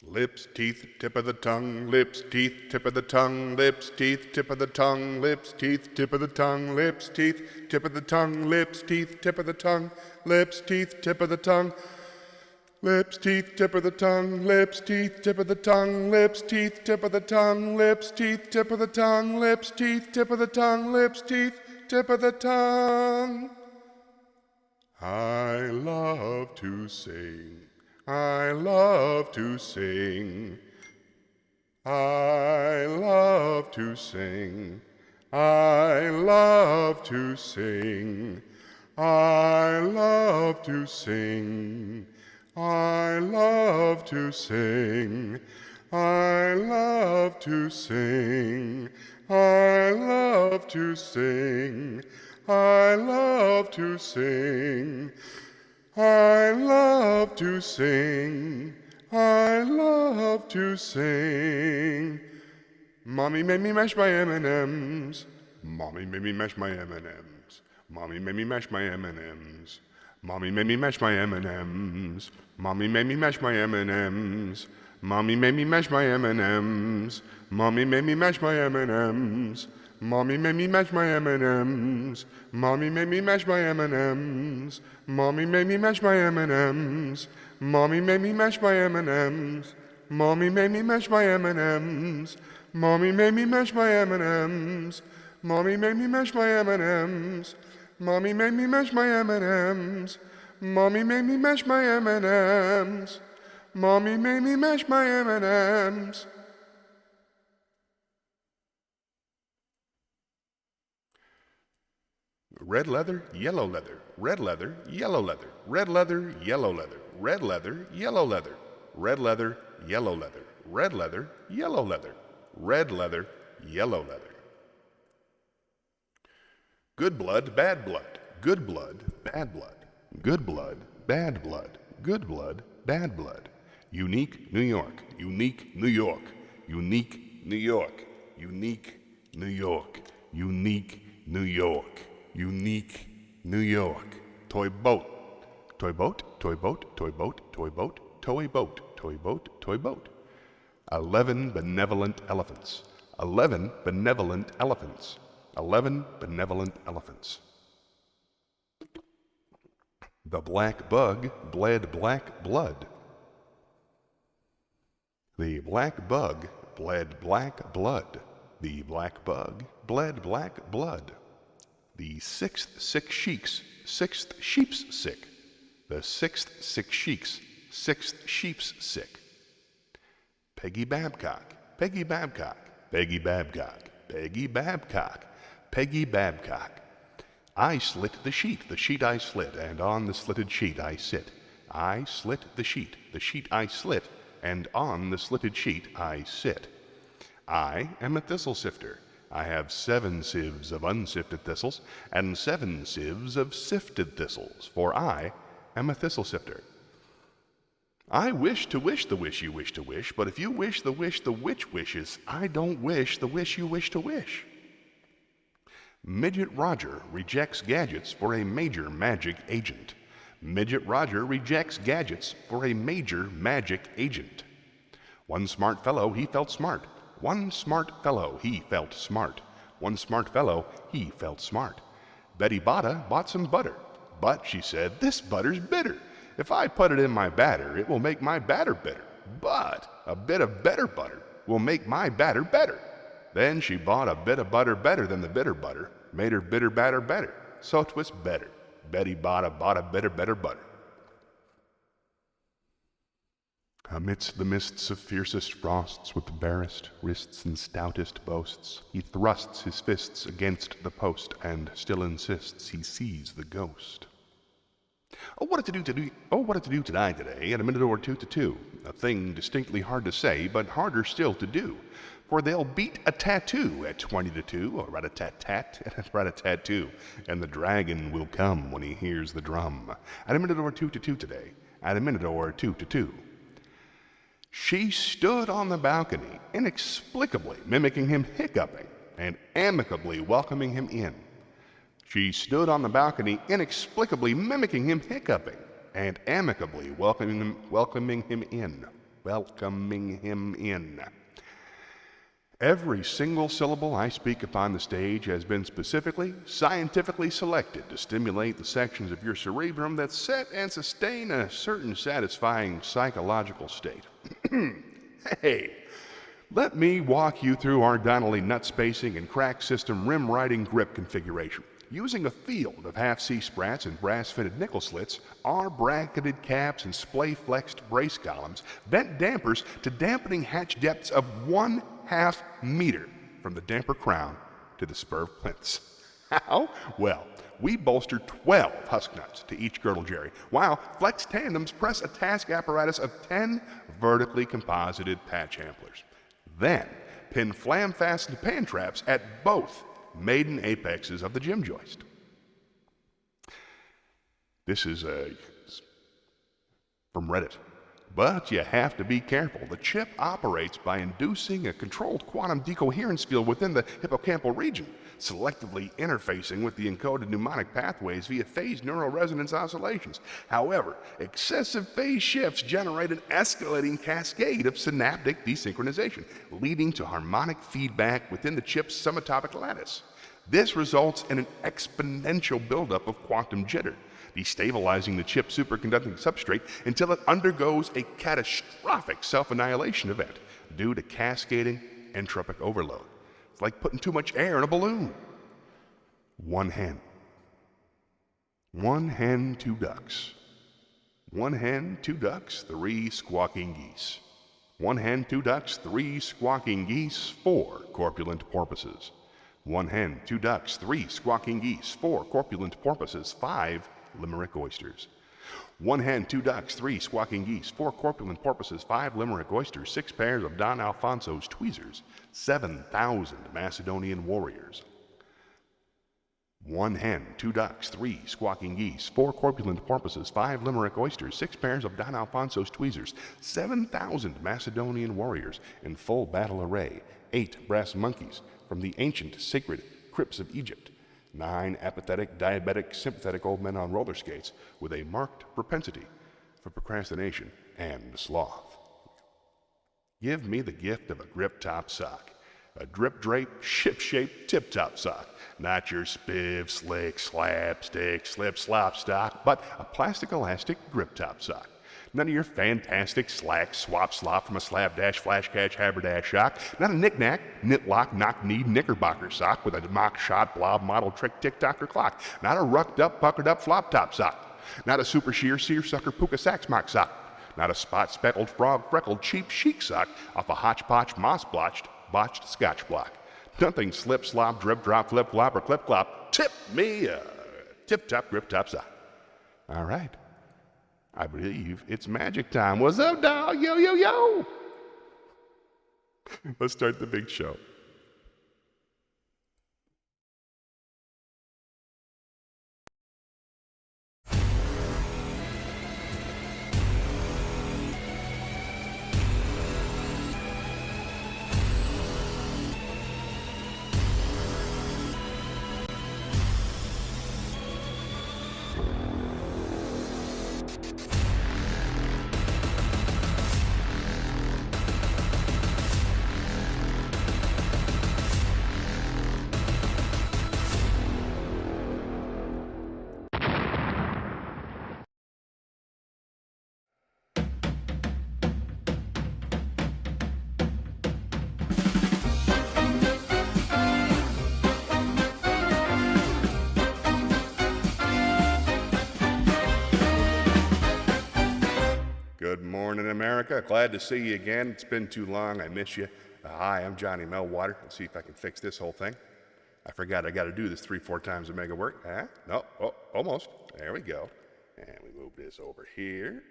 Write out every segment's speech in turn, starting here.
Lips, teeth, tip of the tongue, lips, teeth, tip of the tongue, lips, teeth, tip of the tongue, lips, teeth, tip of the tongue, lips, teeth, tip of the tongue, lips, teeth, tip of the tongue, lips, teeth, tip of the tongue, lips, teeth, tip of the tongue, lips, teeth, tip of the tongue, lips, teeth, tip of the tongue, lips, teeth, tip of the tongue, lips, teeth, tip of the tongue, lips, teeth, tip of the tongue. I love to sing. I love to sing. I love to sing. I love to sing. I love to sing. I love to sing. I love to sing. I love to sing. I love to sing. I love to sing. I love to sing. Mommy made me mash my M&Ms. Mommy made me mash my M&Ms. Mommy made me mash my M&Ms. Mommy made me mash my M&Ms. Mommy made me mash my M&Ms. Mommy made me mash my M&Ms. Mommy made me mash my M&Ms. Mommy made me mash my M&Ms. Mommy made me mash my M&Ms. Mommy made me mash my M&Ms. Mommy made me mash my M&Ms. Mommy made me mash my M&Ms. Mommy made me mash my M&Ms. Mommy made me mash my M&Ms. Mommy made me mash my M&Ms. Mommy made me mash my M&Ms. Mommy made me mash my M&Ms. Red leather, yellow leather, red leather, yellow leather, red leather, yellow leather, red leather, yellow leather, red leather, yellow leather, red leather, yellow leather, red leather, yellow leather. Good blood, bad blood, good blood, bad blood, good blood, bad blood, good blood, bad blood. Unique New York, unique New York, unique New York, unique New York, unique New York. Unique New York. Toy boat. Toy boat, toy boat, toy boat, toy boat, toy boat, toy boat, toy boat. 11 benevolent elephants. 11 benevolent elephants. 11 benevolent elephants. The black bug bled black blood. The black bug bled black blood. The black bug bled black blood. The sixth sick sheep's sick. The sixth sick sheep's sick. Peggy Babcock, Peggy Babcock, Peggy Babcock, Peggy Babcock, Peggy Babcock. I slit the sheet I slit, and on the slitted sheet I sit. I slit the sheet I slit, and on the slitted sheet I sit. I am a thistle sifter. I have 7 sieves of unsifted thistles, and 7 sieves of sifted thistles, for I am a thistle sifter. I wish to wish the wish you wish to wish, but if you wish the wish the witch wishes, I don't wish the wish you wish to wish. Midget Roger rejects gadgets for a major magic agent. Midget Roger rejects gadgets for a major magic agent. One smart fellow, he felt smart. One smart fellow, he felt smart. One smart fellow, he felt smart. Betty Botta bought some butter, but she said, "This butter's bitter. If I put it in my batter, it will make my batter bitter. But a bit of better butter will make my batter better." Then she bought a bit of butter better than the bitter butter, made her bitter batter better, so 'twas better. Betty Botta bought a bit of better butter. Amidst the mists of fiercest frosts, with barest wrists and stoutest boasts, he thrusts his fists against the post, and still insists he sees the ghost. Oh, what to do today, in a minute or two to two. A thing distinctly hard to say, but harder still to do. For they'll beat a tattoo at 20 to 2, or rat-a-tat-tat, rat-a-tat-too, and the dragon will come when he hears the drum. At a minute or two to two today, at a minute or two to two. She stood on the balcony, inexplicably mimicking him hiccuping, and amicably welcoming him in. She stood on the balcony, inexplicably mimicking him hiccuping, and amicably welcoming him in. welcoming him in. Every single syllable I speak upon the stage has been specifically, scientifically selected to stimulate the sections of your cerebrum that set and sustain a certain satisfying psychological state. Hey, let me walk you through our Donnelly nut spacing and crack system rim riding grip configuration. Using a field of half-C sprats and brass-fitted nickel slits, our bracketed caps and splay-flexed brace columns vent dampers to dampening hatch depths of 1/2 meter from the damper crown to the spur plinths. How? Well, we bolster 12 husk nuts to each girdle jerry, while flex tandems press a task apparatus of 10 vertically composited patch hamplers. Then, pin flam-fastened pan traps at both maiden apexes of the gym joist. This is from Reddit. But you have to be careful. The chip operates by inducing a controlled quantum decoherence field within the hippocampal region, selectively interfacing with the encoded mnemonic pathways via phased neural resonance oscillations. However, excessive phase shifts generate an escalating cascade of synaptic desynchronization, leading to harmonic feedback within the chip's subatomic lattice. This results in an exponential buildup of quantum jitter, destabilizing the chip's superconducting substrate until it undergoes a catastrophic self-annihilation event due to cascading entropic overload. It's like putting too much air in a balloon. One hen, two ducks. One hen, two ducks, 3 squawking geese. One hen, two ducks, 3 squawking geese, 4 corpulent porpoises. One hen, two ducks, 3 squawking geese, 4 corpulent porpoises, 5 limerick oysters. One hen, two ducks, 3 squawking geese, 4 corpulent porpoises, 5 limerick oysters, 6 pairs of Don Alfonso's tweezers, 7,000 Macedonian warriors. One hen, two ducks, 3 squawking geese, 4 corpulent porpoises, 5 limerick oysters, 6 pairs of Don Alfonso's tweezers, 7,000 Macedonian warriors in full battle array, 8 brass monkeys from the ancient sacred crypts of Egypt, 9 apathetic, diabetic, sympathetic old men on roller skates with a marked propensity for procrastination and sloth. Give me the gift of a grip-top sock, a drip-drape, ship-shaped tip-top sock, not your spiv, slick, slapstick, slip-slop stock, but a plastic elastic grip-top sock. None of your fantastic slack, swap, slop from a slapdash, flash catch, haberdash sock. Not a knick-knack, knit-lock, knock-knee, knickerbocker sock with a mock-shot, blob model trick tick-tocker clock. Not a rucked-up, puckered-up, flop-top sock. Not a super sheer, seersucker, puka sax mock sock. Not a spot-speckled, frog-freckled, cheap chic sock off a hodgepodge, moss-blotched, botched scotch block. Nothing slip, slop, drip, drop, flip, flop, or clip, clop. Tip me a tip-top, grip-top sock. All right. I believe it's magic time. What's up, dog? Yo, yo, yo! Let's start the big show. Good morning, America. Glad to see you again. It's been too long. I miss you. Hi, I'm Johnny Millwater. Let's see if I can fix this whole thing. I forgot I got to do this 3-4 times to make it work. Huh? No, almost. There we go. And we move this over here.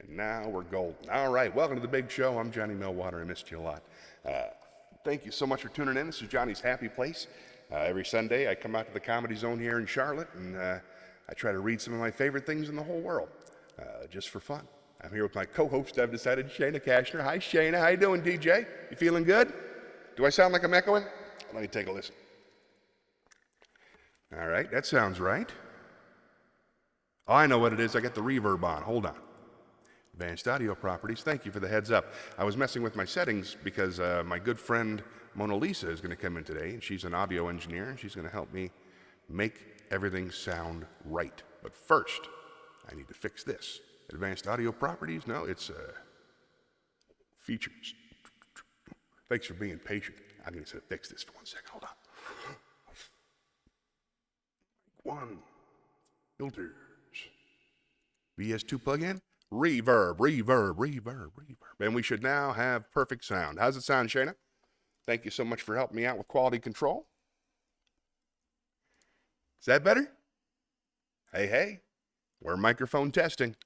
And now we're golden. All right, welcome to the big show. I'm Johnny Millwater. I missed you a lot. Thank you so much for tuning in. This is Johnny's Happy Place. Every Sunday, I come out to the Comedy Zone here in Charlotte, and I try to read some of my favorite things in the whole world, just for fun. I'm here with my co-host, I've decided, Shayna Cashner. Hi, Shayna. How you doing, DJ? You feeling good? Do I sound like I'm echoing? Let me take a listen. All right, that sounds right. Oh, I know what it is. I got the reverb on. Hold on. Advanced Audio Properties, thank you for the heads up. I was messing with my settings because my good friend Mona Lisa is going to come in today, and she's an audio engineer, and she's going to help me make everything sound right. But first, I need to fix this. Advanced Audio Properties, no, it's features. Thanks for being patient. I'm going to fix this for 1 second. Hold on. One. Filters. VS2 plug-in. Reverb, reverb, reverb, reverb. And we should now have perfect sound. How's it sound, Shayna? Thank you so much for helping me out with quality control. Is that better? Hey, hey. We're microphone testing.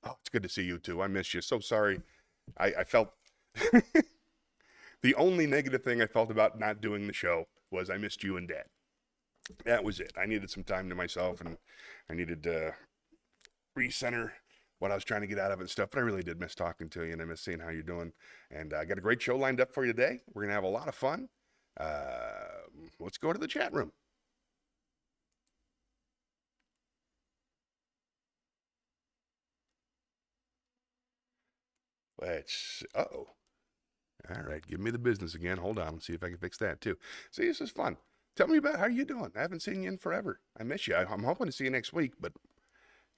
Oh, it's good to see you too. I miss you. So sorry. I felt... The only negative thing I felt about not doing the show was I missed you and Dad. That was it. I needed some time to myself, and I needed to recenter what I was trying to get out of it and stuff, but I really did miss talking to you, and I miss seeing how you're doing. And I got a great show lined up for you today. We're going to have a lot of fun. Let's go to the chat room. Uh-oh. All right, give me the business again. Hold on, let's see if I can fix that too. See, this is fun. Tell me about how you doing. I haven't seen you in forever. I miss you. I'm hoping to see you next week, but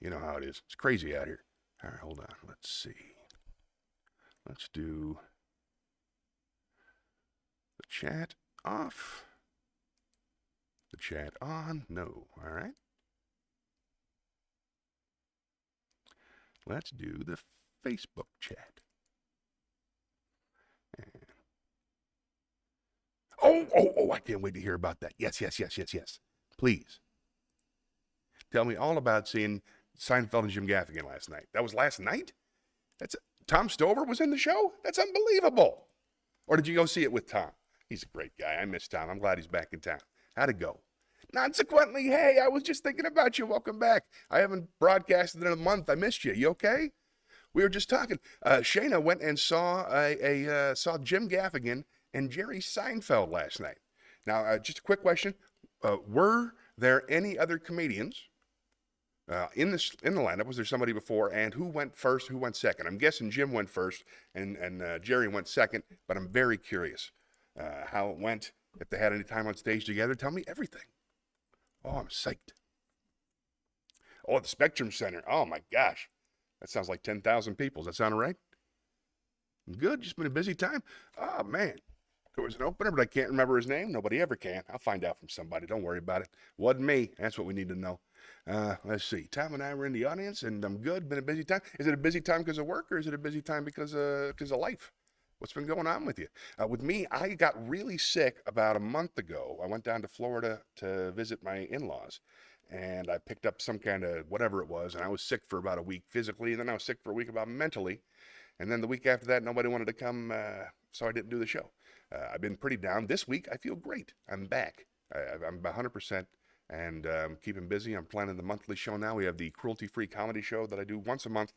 you know how it is. It's crazy out here. All right, hold on. Let's see. Let's do the chat off. The chat on. No. All right. Let's do the Facebook chat. Oh, I can't wait to hear about that. Yes. Please. Tell me all about seeing Seinfeld and Jim Gaffigan last night. That was last night? Tom Stover was in the show? That's unbelievable. Or did you go see it with Tom? He's a great guy. I miss Tom. I'm glad he's back in town. How'd it go? Consequently, hey, I was just thinking about you. Welcome back. I haven't broadcasted in a month. I missed you. You okay? We were just talking. Shayna went and saw saw Jim Gaffigan and Jerry Seinfeld last night. Now, just a quick question: were there any other comedians in the lineup? Was there somebody before? And who went first? Who went second? I'm guessing Jim went first, and Jerry went second. But I'm very curious how it went. If they had any time on stage together, tell me everything. Oh, I'm psyched. Oh, the Spectrum Center. Oh my gosh, that sounds like 10,000 people. Does that sound right? Good. Just been a busy time. Oh man. There was an opener, but I can't remember his name. Nobody ever can. I'll find out from somebody. Don't worry about it. Wasn't me. That's what we need to know. Let's see. Tom and I were in the audience, and I'm good. Been a busy time. Is it a busy time because of work, or is it a busy time because of life? What's been going on with you? With me, I got really sick about a month ago. I went down to Florida to visit my in-laws, and I picked up some kind of whatever it was, and I was sick for about a week physically, and then I was sick for a week about mentally, and then the week after that, nobody wanted to come, so I didn't do the show. I've been pretty down. This week, I feel great. I'm back. I'm 100%, and keeping busy. I'm planning the monthly show now. We have the cruelty-free comedy show that I do once a month.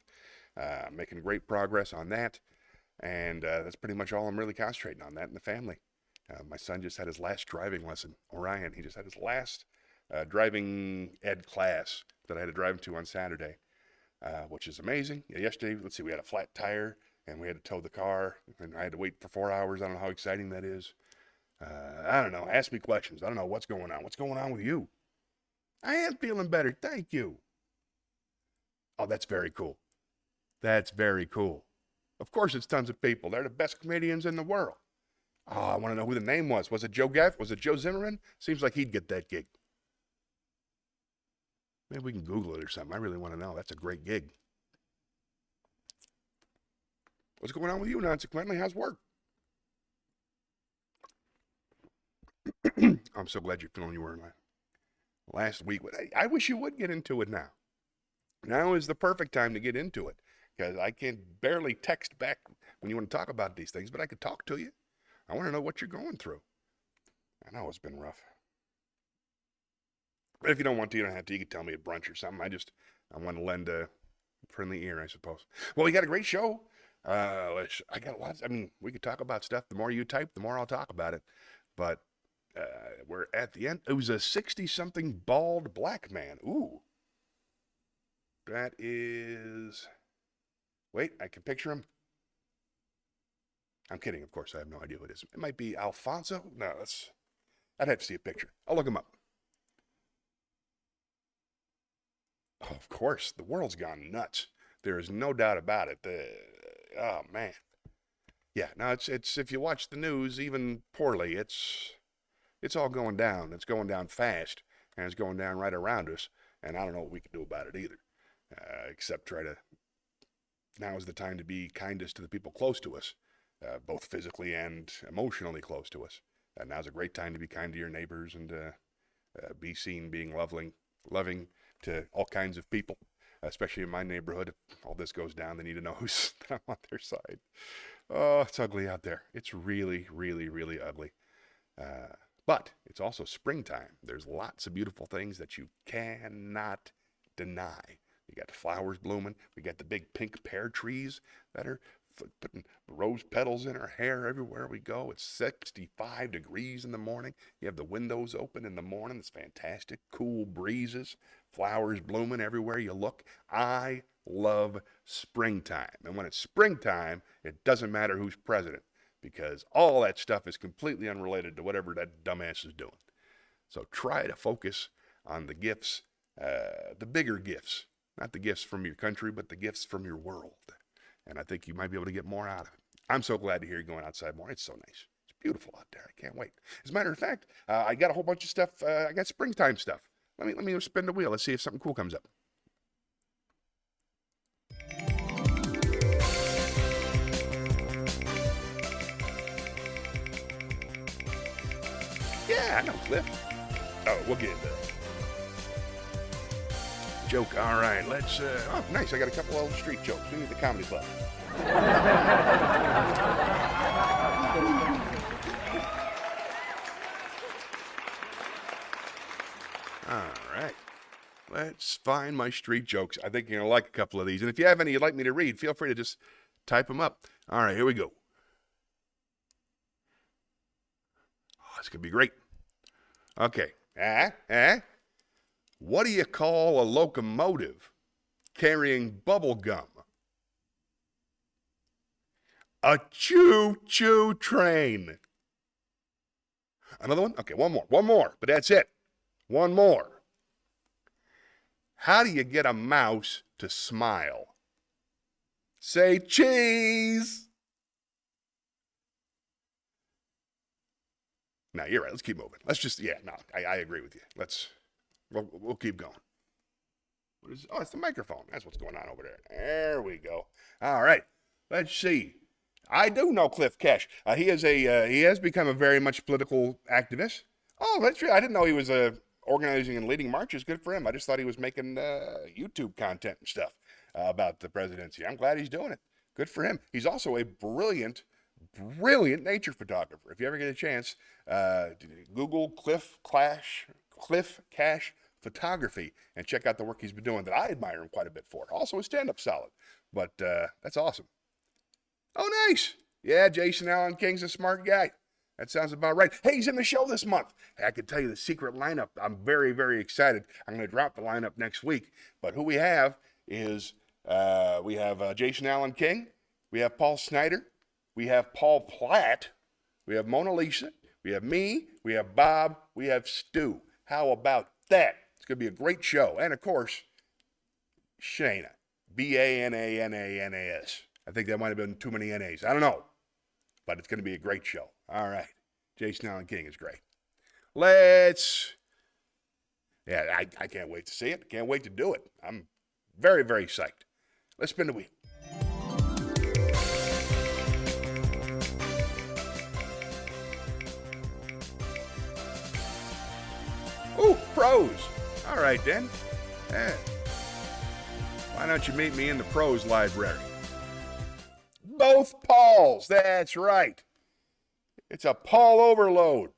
Making great progress on that, and that's pretty much all I'm really concentrating on, that and the family. My son just had his last driving lesson. Orion, he just had his last driving ed class that I had to drive him to on Saturday, which is amazing. Yesterday, let's see, we had a flat tire, and we had to tow the car, and I had to wait for 4 hours. I don't know how exciting that is. I don't know. Ask me questions. I don't know what's going on. What's going on with you? I am feeling better. Thank you. Oh, that's very cool. That's very cool. Of course, it's tons of people. They're the best comedians in the world. Oh, I want to know who the name was. Was it Joe Gaff? Was it Joe Zimmerman? Seems like he'd get that gig. Maybe we can Google it or something. I really want to know. That's a great gig. What's going on with you, consequently? How's work? I'm so glad you're feeling you were last week. I wish you would get into it now. Now is the perfect time to get into it, because I can barely text back when you want to talk about these things, but I could talk to you. I want to know what you're going through. I know it's been rough. But if you don't want to, you don't have to. You can tell me at brunch or something. I want to lend a friendly ear, I suppose. Well, we got a great show. I got lots. I mean, we could talk about stuff. The more you type, the more I'll talk about it. But we're at the end. It was a 60-something bald black man. Ooh. That is Wait, I can picture him. I'm kidding, of course. I have no idea who it is. It might be Alfonso. No, I'd have to see a picture. I'll look him up. Oh, of course, the world's gone nuts. There is no doubt about it. Oh man, yeah. No, it's if you watch the news, even poorly, it's all going down. It's going down fast, and it's going down right around us. And I don't know what we can do about it either, except try to. Now is the time to be kindest to the people close to us, both physically and emotionally close to us. And now's a great time to be kind to your neighbors and be seen being loving to all kinds of people, especially in my neighborhood. If all this goes down, they need to know that I'm on their side. Oh, it's ugly out there. It's really, really, really ugly. But it's also springtime. There's lots of beautiful things that you cannot deny. You got the flowers blooming. We got the big pink pear trees that are putting rose petals in our hair everywhere we go. It's 65 degrees in the morning. You have the windows open in the morning. It's fantastic. Cool breezes, flowers blooming everywhere you look. I love springtime. And when it's springtime, it doesn't matter who's president, because all that stuff is completely unrelated to whatever that dumbass is doing. So try to focus on the gifts, the bigger gifts, not the gifts from your country, but the gifts from your world. And I think you might be able to get more out of it. I'm so glad to hear you going outside more. It's so nice. It's beautiful out there. I can't wait. As a matter of fact, I got a whole bunch of stuff. I got springtime stuff. Let me spin the wheel. Let's see if something cool comes up. Yeah, I know Cliff. Oh, we'll get into that. Joke. All right, let's. Oh, nice. I got a couple old street jokes. We need the comedy club. All right. Let's find my street jokes. I think you're going to like a couple of these. And if you have any you'd like me to read, feel free to just type them up. All right, here we go. Oh, this could be great. Okay. What do you call a locomotive carrying bubble gum? A choo-choo train. Another one? Okay, one more, but that's it. One more. How do you get a mouse to smile? Say cheese. No, you're right. Let's keep moving. I agree with you. We'll keep going. It's the microphone. That's what's going on over there. There we go. All right. Let's see. I do know Cliff Cash. He has become a very much political activist. Oh, that's true. I didn't know he was organizing and leading marches. Good for him. I just thought he was making YouTube content and stuff about the presidency. I'm glad he's doing it. Good for him. He's also a brilliant nature photographer. If you ever get a chance, Google Cliff Cash photography and check out the work he's been doing that I admire him quite a bit for. Also his stand-up solid, but that's awesome. Oh, nice. Yeah, Jason Allen King's a smart guy. That sounds about right. Hey, he's in the show this month. Hey, I can tell you the secret lineup. I'm very, very excited. I'm going to drop the lineup next week. But who we have is we have Jason Allen King. We have Paul Snyder. We have Paul Platt. We have Mona Lisa. We have me. We have Bob. We have Stu. How about that? It's going to be a great show. And, of course, Shayna. Bananas. I think that might have been too many NAs. I don't know. But it's going to be a great show. All right. Jason Allen King is great. I can't wait to see it. Can't wait to do it. I'm very, very psyched. Let's spin the wheel. Ooh, prose. All right, then. Why don't you meet me in the prose library? Both Pauls. That's right. It's a Paul overload.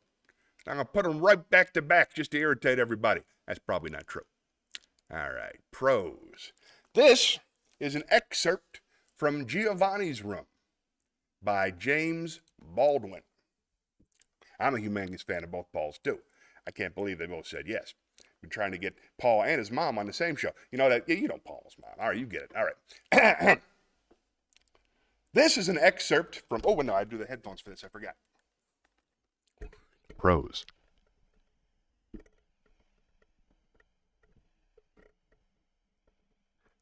I'm going to put them right back to back just to irritate everybody. That's probably not true. All right, prose. This is an excerpt from Giovanni's Room by James Baldwin. I'm a humongous fan of both Pauls, too. I can't believe they both said yes. Been trying to get Paul and his mom on the same show. You know that? Yeah, you know Paul's mom. All right, you get it. All right. This is an excerpt from, oh, no, I do the headphones for this, I forgot. Prose.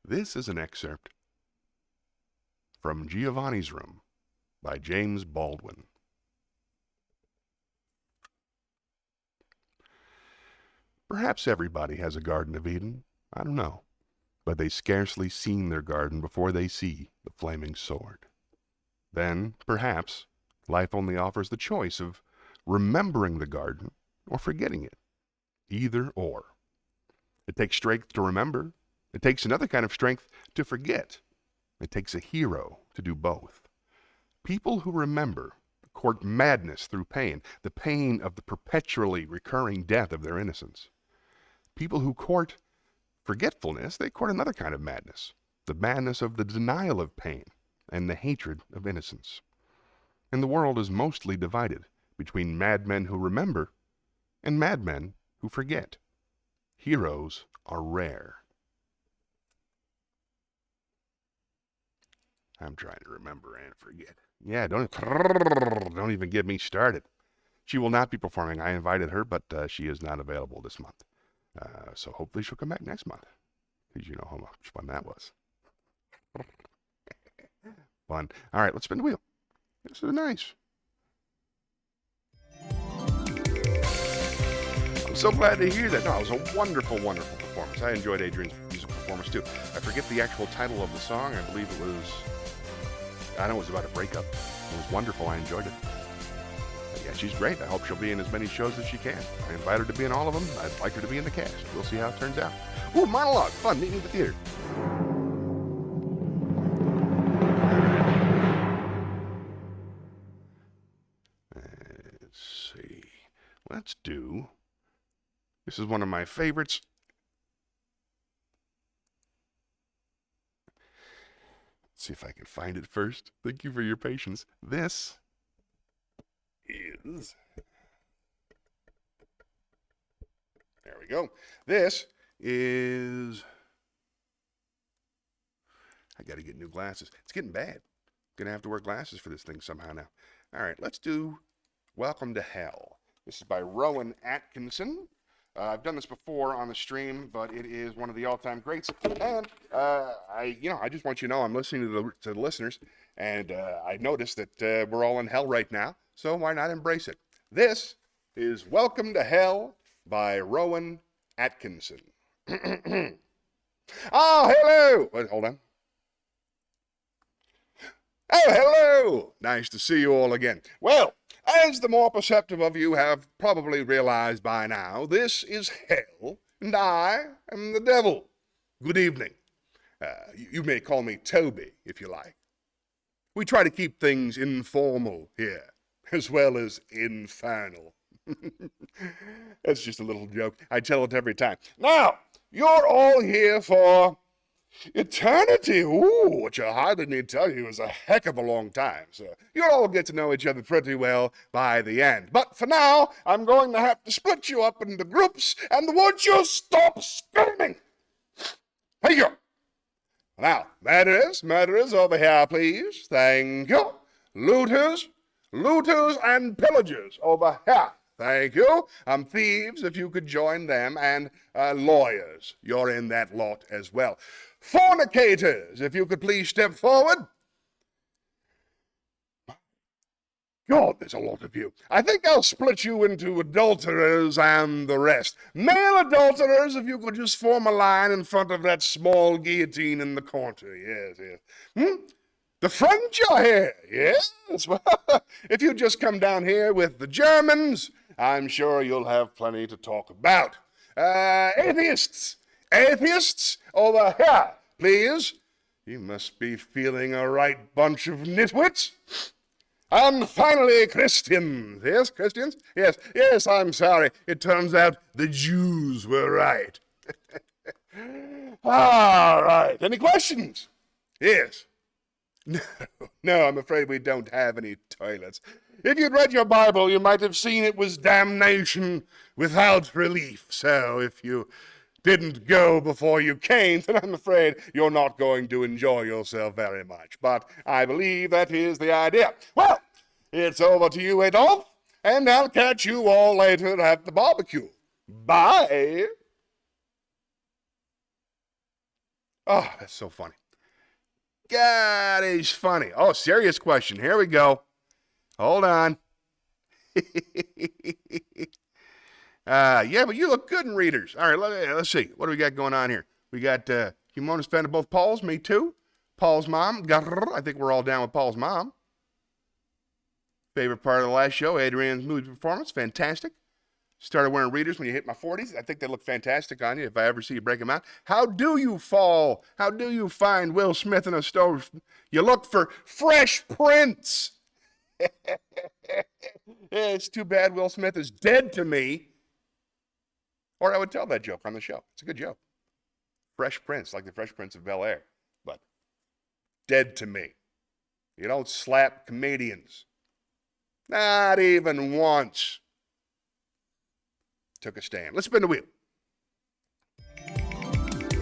This is an excerpt from Giovanni's Room by James Baldwin. Perhaps everybody has a Garden of Eden, I don't know, but they scarcely seen their garden before they see the flaming sword. Then, perhaps, life only offers the choice of remembering the garden or forgetting it. Either or. It takes strength to remember. It takes another kind of strength to forget. It takes a hero to do both. People who remember court madness through pain, the pain of the perpetually recurring death of their innocence. People who court forgetfulness, they court another kind of madness, the madness of the denial of pain and the hatred of innocence. And the world is mostly divided between madmen who remember and madmen who forget. Heroes are rare. I'm trying to remember and forget. Yeah, don't even get me started. She will not be performing. I invited her, but she is not available this month. So hopefully she'll come back next month, because you know how much fun that was. Fun. All right, let's spin the wheel. This is nice. I'm so glad to hear that. No, it was a wonderful, wonderful performance. I enjoyed Adrian's musical performance too. I forget the actual title of the song. I believe it was, I know it was about a breakup. It was wonderful. I enjoyed it. But yeah, she's great. I hope she'll be in as many shows as she can. I invite her to be in all of them. I'd like her to be in the cast. We'll see how it turns out. Ooh, Monologue. Fun. Meet me at the theater. Let's see. Let's do, this is one of my favorites. Let's see if I can find it first. Thank you for your patience. This is, there we go. This is, I got to get new glasses. It's getting bad. Gonna have to wear glasses for this thing somehow now. All right, let's do Welcome to Hell. This is by Rowan Atkinson. I've done this before on the stream, but it is one of the all-time greats. And I just want you to know I'm listening to the listeners, and I noticed that we're all in hell right now, so why not embrace it? This is Welcome to Hell by Rowan Atkinson. Oh, hello! Wait, hold on. Oh, hello! Nice to see you all again. Well, as the more perceptive of you have probably realized by now, this is hell, and I am the devil. Good evening. You may call me Toby, if you like. We try to keep things informal here, as well as infernal. That's just a little joke. I tell it every time. Now, you're all here for eternity, ooh, which I hardly need to tell you is a heck of a long time, so you'll all get to know each other pretty well by the end. But for now, I'm going to have to split you up into groups, and would you stop screaming? Thank you. Now, murderers, over here, please. Thank you. Looters and pillagers over here. Thank you. Thieves, if you could join them, and lawyers, you're in that lot as well. Fornicators, if you could please step forward. God, there's a lot of you. I think I'll split you into adulterers and the rest. Male adulterers, if you could just form a line in front of that small guillotine in the corner. Yes. The French are here. Yes. Well, if you just come down here with the Germans, I'm sure you'll have plenty to talk about. Atheists over here, please. You must be feeling a right bunch of nitwits. And finally, Christians. Yes, Christians? Yes, I'm sorry. It turns out the Jews were right. All right. Any questions? Yes. No, I'm afraid we don't have any toilets. If you'd read your Bible, you might have seen it was damnation without relief. So if you didn't go before you came, then I'm afraid you're not going to enjoy yourself very much. But I believe that is the idea. Well, it's over to you, Adolf, and I'll catch you all later at the barbecue. Bye. Oh, that's so funny. God, he's funny. Oh, serious question. Here we go. Hold on. Yeah, but you look good in readers. All right, let's see. What do we got going on here? We got humongous fan of both Pauls. Me too. Paul's mom. I think we're all down with Paul's mom. Favorite part of the last show, Adrian's movie performance. Fantastic. Started wearing readers when you hit my 40s. I think they look fantastic on you if I ever see you break them out. How do you fall? How do you find Will Smith in a store? You look for fresh prints. It's too bad Will Smith is dead to me. Or I would tell that joke on the show. It's a good joke. Fresh Prince, like the Fresh Prince of Bel-Air. But dead to me. You don't slap comedians. Not even once. Took a stand. Let's spin the wheel.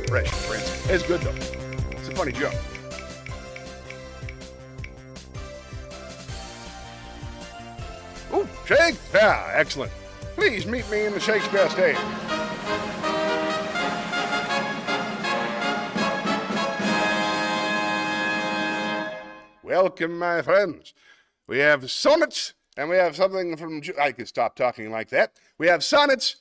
Fresh Prince. It's good, though. It's a funny joke. Oh, Shakespeare. Ah, excellent. Please meet me in the Shakespeare stage. Welcome, my friends. We have sonnets, and we have something from... I can stop talking like that. We have sonnets,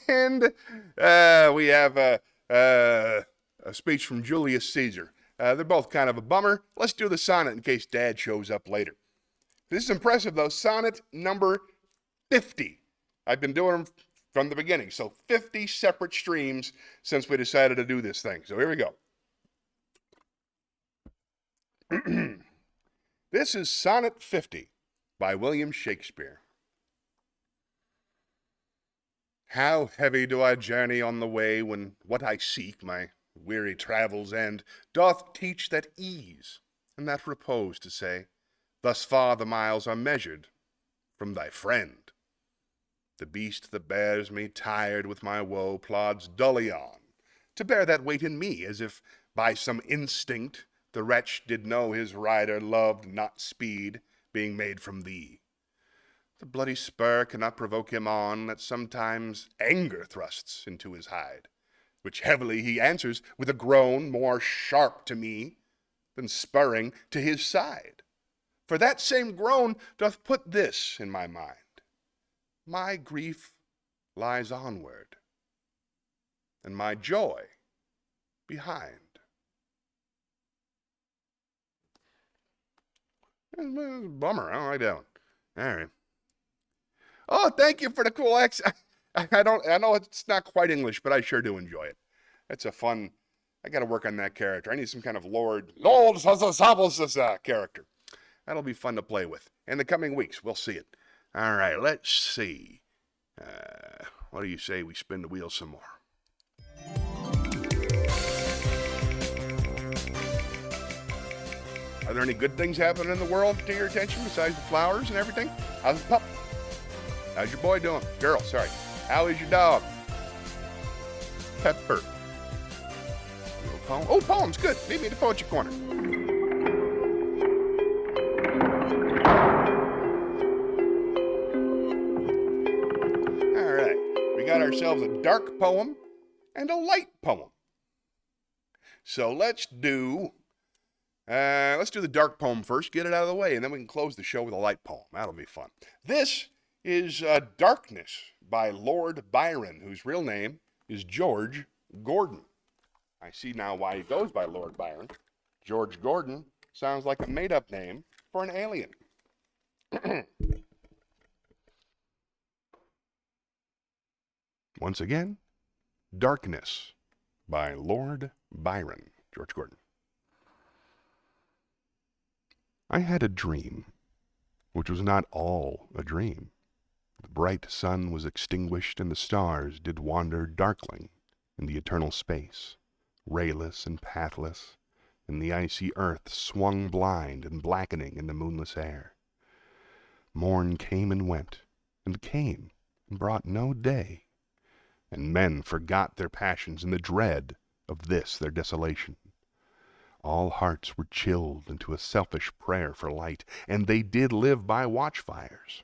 and we have a speech from Julius Caesar. They're both kind of a bummer. Let's do the sonnet in case Dad shows up later. This is impressive, though. Sonnet number 50. I've been doing them from the beginning, so 50 separate streams since we decided to do this thing. So here we go. This is Sonnet 50 by William Shakespeare. How heavy do I journey on the way when what I seek, my weary travels end, doth teach that ease and that repose to say, thus far the miles are measured from thy friend. The beast that bears me, tired with my woe, plods dully on, to bear that weight in me, as if by some instinct the wretch did know his rider loved not speed, being made from thee. The bloody spur cannot provoke him on, that sometimes anger thrusts into his hide, which heavily he answers with a groan more sharp to me than spurring to his side. For that same groan doth put this in my mind. My grief lies onward, and my joy behind. Bummer, I don't like that one. All right. Oh, thank you for the cool accent. I know it's not quite English, but I sure do enjoy it. It's a fun, I got to work on that character. I need some kind of Lord character. That'll be fun to play with. In the coming weeks, we'll see it. All right, let's see. What do you say we spin the wheel some more? Are there any good things happening in the world to your attention besides the flowers and everything? How's the pup? How's your boy doing? Girl, sorry. How is your dog? Pepper. Little poem. Oh, poems, good. Meet me at the Poetry Corner. All right. We got ourselves a dark poem and a light poem. So let's do the dark poem first, get it out of the way, and then we can close the show with a light poem. That'll be fun. This is Darkness by Lord Byron, whose real name is George Gordon. I see now why he goes by Lord Byron. George Gordon sounds like a made-up name for an alien. Once again, Darkness by Lord Byron, George Gordon. I had a dream, which was not all a dream. The bright sun was extinguished, and the stars did wander darkling in the eternal space, rayless and pathless, and the icy earth swung blind and blackening in the moonless air. Morn came and went, and came and brought no day, and men forgot their passions in the dread of this their desolation. All hearts were chilled into a selfish prayer for light, and they did live by watchfires.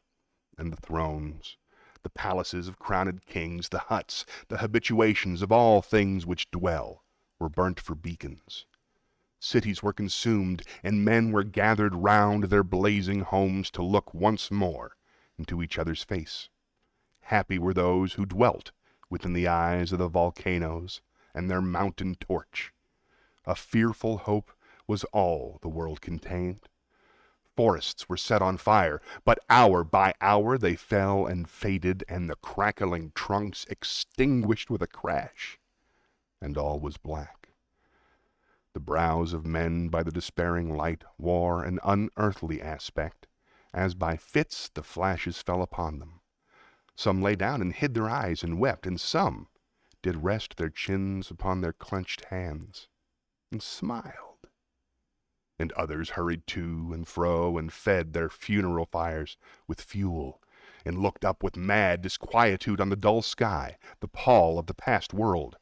And the thrones, the palaces of crowned kings, the huts, the habituations of all things which dwell, were burnt for beacons. Cities were consumed, and men were gathered round their blazing homes to look once more into each other's face. Happy were those who dwelt within the eyes of the volcanoes and their mountain torch. A fearful hope was all the world contained. Forests were set on fire, but hour by hour they fell and faded, and the crackling trunks extinguished with a crash, and all was black. The brows of men by the despairing light wore an unearthly aspect, as by fits the flashes fell upon them. Some lay down and hid their eyes and wept, and some did rest their chins upon their clenched hands and smiled. And others hurried to and fro and fed their funeral fires with fuel, and looked up with mad disquietude on the dull sky, the pall of the past world,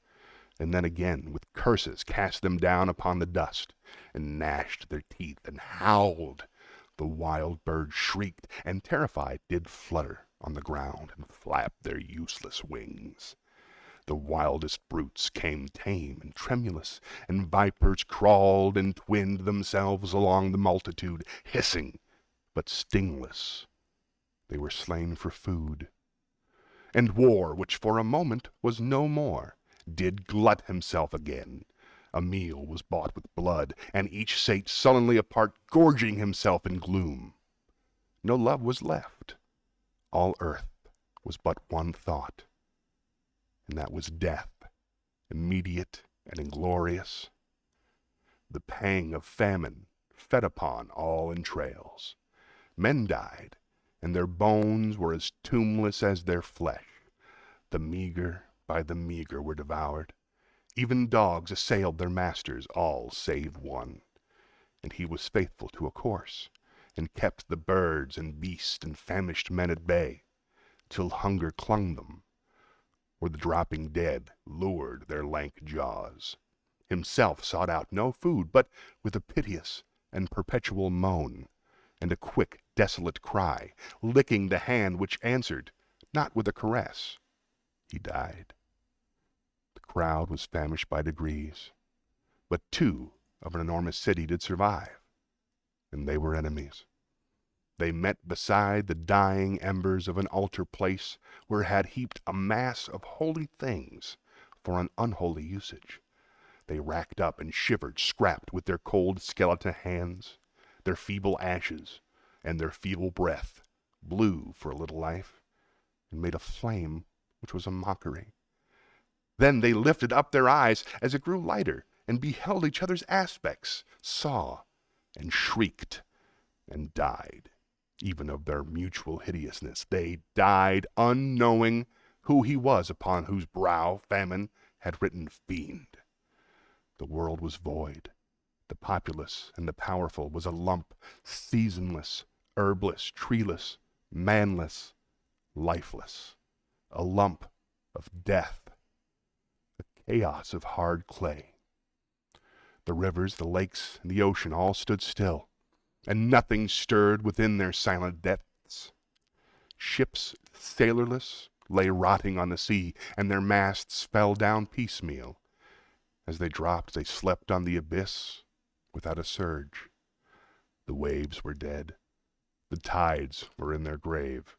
and then again with curses cast them down upon the dust, and gnashed their teeth and howled. The wild birds shrieked, and terrified did flutter on the ground and flap their useless wings. The wildest brutes came tame and tremulous, and vipers crawled and twinned themselves along the multitude, hissing but stingless. They were slain for food. And war, which for a moment was no more, did glut himself again. A meal was bought with blood, and each sate sullenly apart, gorging himself in gloom. No love was left. All earth was but one thought, and that was death, immediate and inglorious. The pang of famine fed upon all entrails. Men died, and their bones were as tombless as their flesh. The meager by the meager were devoured. Even dogs assailed their masters, all save one. And he was faithful to a course, and kept the birds and beasts and famished men at bay, till hunger clung them, or the dropping dead lured their lank jaws. Himself sought out no food, but with a piteous and perpetual moan, and a quick, desolate cry, licking the hand which answered, not with a caress, he died. The crowd was famished by degrees, but two of an enormous city did survive, and they were enemies. They met beside the dying embers of an altar place where had heaped a mass of holy things for an unholy usage. They racked up and shivered, scrapped with their cold skeleton hands, their feeble ashes and their feeble breath, blew for a little life, and made a flame which was a mockery. Then they lifted up their eyes as it grew lighter, and beheld each other's aspects, saw, and shrieked, and died. Even of their mutual hideousness, they died unknowing who he was upon whose brow famine had written fiend. The world was void. The populous and the powerful was a lump, seasonless, herbless, treeless, manless, lifeless, a lump of death, a chaos of hard clay. The rivers, the lakes, and the ocean all stood still, and nothing stirred within their silent depths. Ships, sailorless, lay rotting on the sea, and their masts fell down piecemeal. As they dropped, they slept on the abyss without a surge. The waves were dead. The tides were in their grave.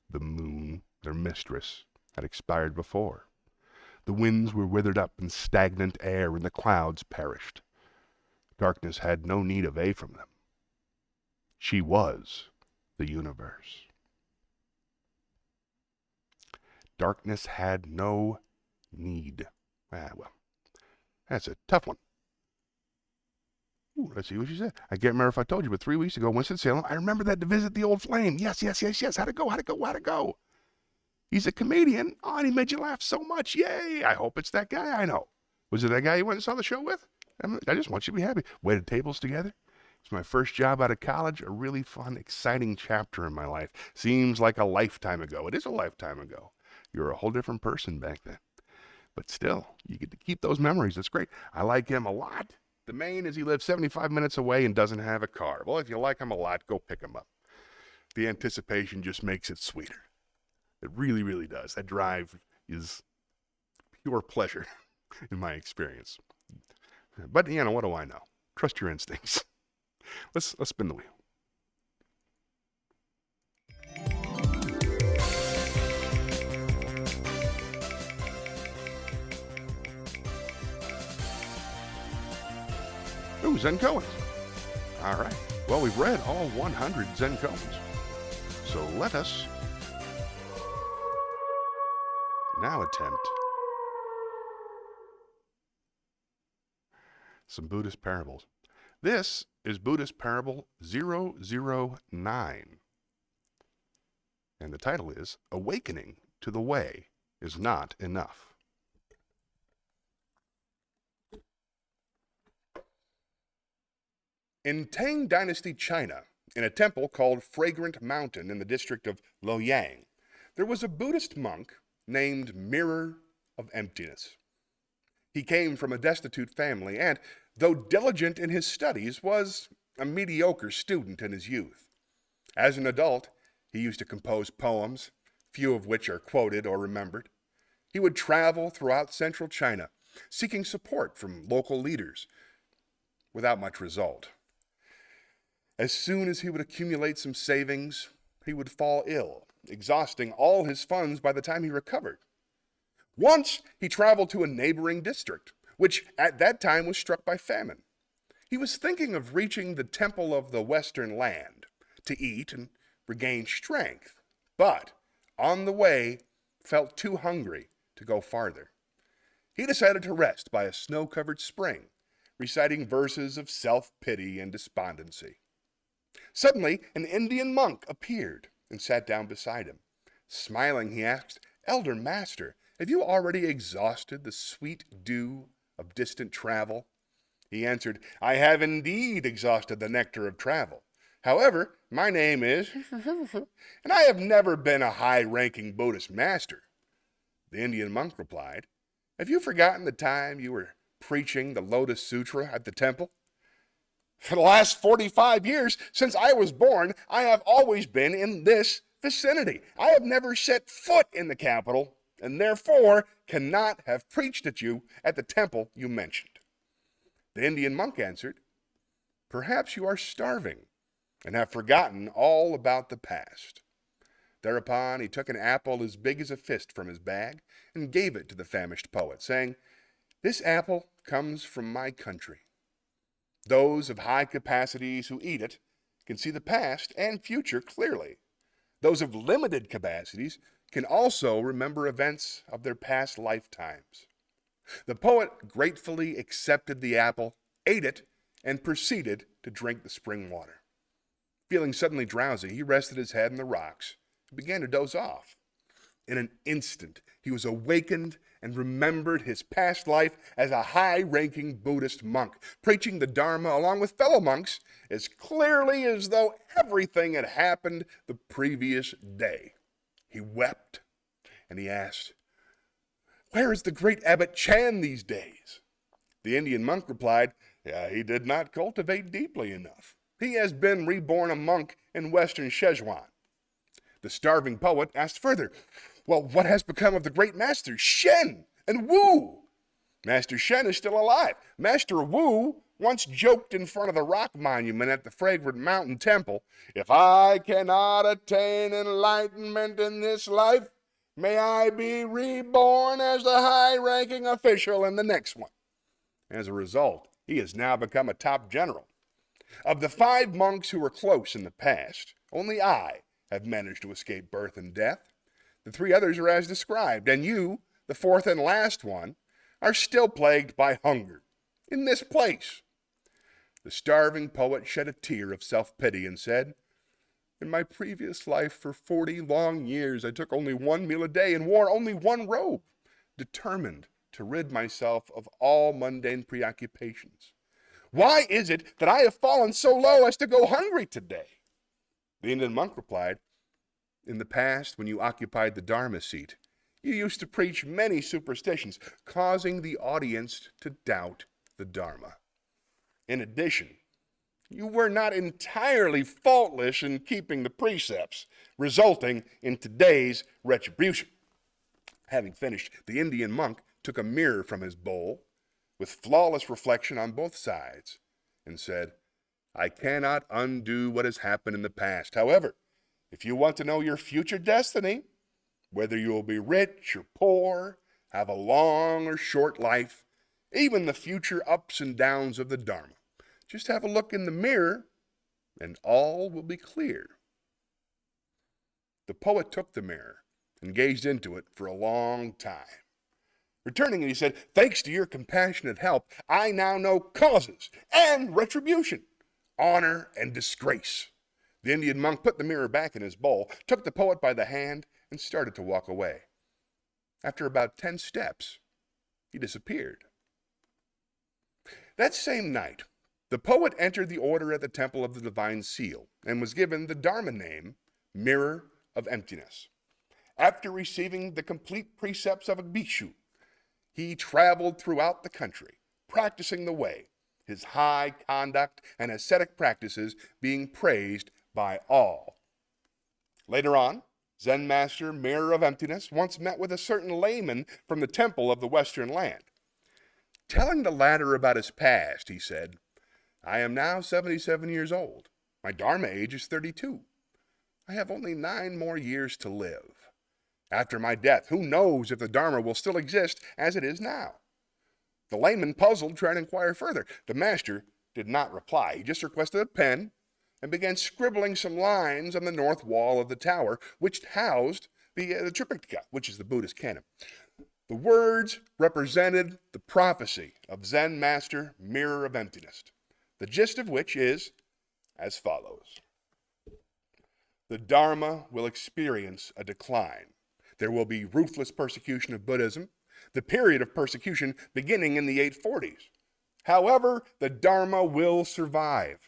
The moon, their mistress, had expired before. The winds were withered up in stagnant air, and the clouds perished. Darkness had no need of aid from them. She was the universe. Darkness had no need. Well, that's a tough one. Ooh, let's see what she said. I can't remember if I told you, but 3 weeks ago, Winston-Salem, I remember that to visit the old flame. Yes. How'd it go? He's a comedian. Oh, and he made you laugh so much. Yay. I hope it's that guy I know. Was it that guy you went and saw the show with? I just want you to be happy. Waited tables together. It's my first job out of college, a really fun, exciting chapter in my life. Seems like a lifetime ago. It is a lifetime ago. You're a whole different person back then. But still, you get to keep those memories. It's great. I like him a lot. The main is he lives 75 minutes away and doesn't have a car. Well, if you like him a lot, go pick him up. The anticipation just makes it sweeter. It really, really does. That drive is pure pleasure in my experience. But, what do I know? Trust your instincts. Let's spin the wheel. Ooh, Zen koans. All right. Well, we've read all 100 Zen koans. So let us now attempt some Buddhist parables. This is Buddhist Parable 009. And the title is Awakening to the Way is Not Enough. In Tang Dynasty China, in a temple called Fragrant Mountain in the district of Luoyang, there was a Buddhist monk named Mirror of Emptiness. He came from a destitute family and, though diligent in his studies, was a mediocre student in his youth. As an adult, he used to compose poems, few of which are quoted or remembered. He would travel throughout central China, seeking support from local leaders, without much result. As soon as he would accumulate some savings, he would fall ill, exhausting all his funds by the time he recovered. Once he traveled to a neighboring district, which at that time was struck by famine. He was thinking of reaching the temple of the Western land to eat and regain strength, but on the way felt too hungry to go farther. He decided to rest by a snow-covered spring, reciting verses of self-pity and despondency. Suddenly, an Indian monk appeared and sat down beside him. Smiling, he asked, "Elder Master, have you already exhausted the sweet dew of distant travel?" He answered, "I have indeed exhausted the nectar of travel. However, my name is, and I have never been a high-ranking Buddhist master." The Indian monk replied, "Have you forgotten the time you were preaching the Lotus Sutra at the temple? For the last 45 years, since I was born, I have always been in this vicinity. I have never set foot in the capital, and therefore cannot have preached at you at the temple you mentioned." The Indian monk answered, "Perhaps you are starving and have forgotten all about the past." Thereupon he took an apple as big as a fist from his bag and gave it to the famished poet, saying, "This apple comes from my country. Those of high capacities who eat it can see the past and future clearly. Those of limited capacities can also remember events of their past lifetimes." The poet gratefully accepted the apple, ate it, and proceeded to drink the spring water. Feeling suddenly drowsy, he rested his head on the rocks and began to doze off. In an instant, he was awakened and remembered his past life as a high-ranking Buddhist monk, preaching the Dharma along with fellow monks as clearly as though everything had happened the previous day. He wept, and he asked, "Where is the great Abbot Chan these days?" The Indian monk replied, "He did not cultivate deeply enough. He has been reborn a monk in western Szechuan." The starving poet asked further, "Well, what has become of the great masters Shen and Wu?" "Master Shen is still alive. Master Wu once joked in front of the rock monument at the Fragrant Mountain Temple, 'If I cannot attain enlightenment in this life, may I be reborn as the high-ranking official in the next one.' As a result, he has now become a top general. Of the 5 monks who were close in the past, only I have managed to escape birth and death. The 3 others are as described, and you, the 4th and last one, are still plagued by hunger in this place." The starving poet shed a tear of self-pity and said, "In my previous life for 40 long years, I took only 1 meal a day and wore only 1 robe, determined to rid myself of all mundane preoccupations. Why is it that I have fallen so low as to go hungry today?" The Indian monk replied, "In the past, when you occupied the Dharma seat, you used to preach many superstitions, causing the audience to doubt the Dharma. In addition, you were not entirely faultless in keeping the precepts, resulting in today's retribution. Having finished, the Indian monk took a mirror from his bowl, with flawless reflection on both sides, and said, I cannot undo what has happened in the past. However, if you want to know your future destiny, whether you will be rich or poor, have a long or short life, even the future ups and downs of the Dharma, just have a look in the mirror and all will be clear. The poet took the mirror and gazed into it for a long time. Returning, he said, thanks to your compassionate help, I now know causes and retribution, honor and disgrace. The Indian monk put the mirror back in his bowl, took the poet by the hand, and started to walk away. After about 10 steps, he disappeared. That same night, the poet entered the order at the Temple of the Divine Seal and was given the Dharma name, Mirror of Emptiness. After receiving the complete precepts of a bhikshu, he traveled throughout the country, practicing the way, his high conduct and ascetic practices being praised by all. Later on, Zen Master Mirror of Emptiness once met with a certain layman from the temple of the Western land. Telling the latter about his past, he said, I am now 77 years old. My Dharma age is 32. I have only 9 more years to live. After my death, who knows if the Dharma will still exist as it is now? The layman, puzzled, tried to inquire further. The master did not reply. He just requested a pen and began scribbling some lines on the north wall of the tower, which housed the Tripitaka, which is the Buddhist canon. The words represented the prophecy of Zen Master Mirror of Emptiness, the gist of which is as follows. The Dharma will experience a decline. There will be ruthless persecution of Buddhism, the period of persecution beginning in the 840s. However, the Dharma will survive.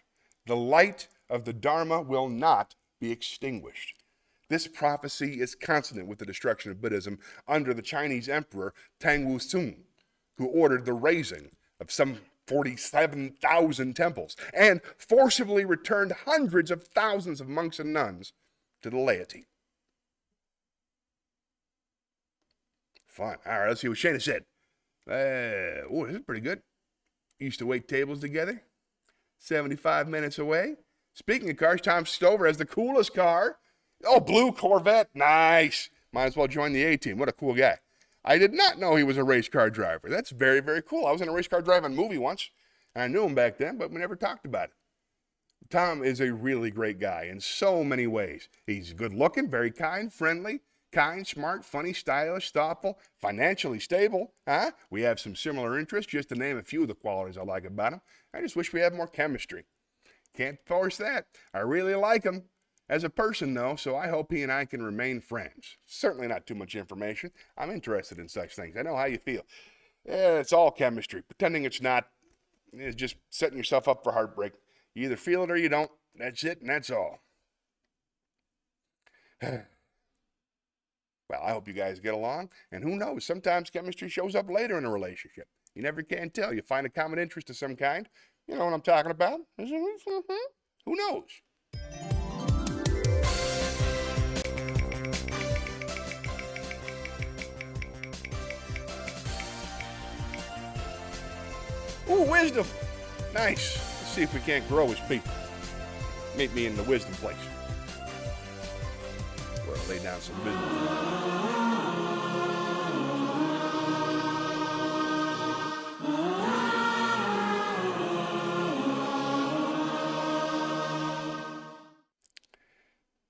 The light of the Dharma will not be extinguished. This prophecy is consonant with the destruction of Buddhism under the Chinese Emperor Tang Wu-sung, who ordered the razing of some 47,000 temples and forcibly returned hundreds of thousands of monks and nuns to the laity. Fun. All right, let's see what Shayna said. This is pretty good. Used to wait tables together. 75 minutes away. Speaking of cars, Tom Stover has the coolest car. Oh, blue Corvette. Nice. Might as well join the A-team. What a cool guy. I did not know he was a race car driver. That's very, very cool. I was in a race car driving movie once, and I knew him back then, but we never talked about it. Tom is a really great guy in so many ways. He's good looking, very kind, friendly, smart, funny, stylish, thoughtful, financially stable. We have some similar interests, just to name a few of the qualities I like about him. I just wish we had more chemistry. Can't force that. I really like him as a person, though, so I hope he and I can remain friends. Certainly not too much information. I'm interested in such things. I know how you feel. It's all chemistry. Pretending it's not is just setting yourself up for heartbreak. You either feel it or you don't. That's it, and that's all. Well, I hope you guys get along, and who knows, sometimes chemistry shows up later in a relationship. You never can tell. You find a common interest of some kind. You know what I'm talking about? Who knows? Ooh, wisdom. Nice. Let's see if we can't grow as people. Meet me in the wisdom place, where I'll lay down some wisdom.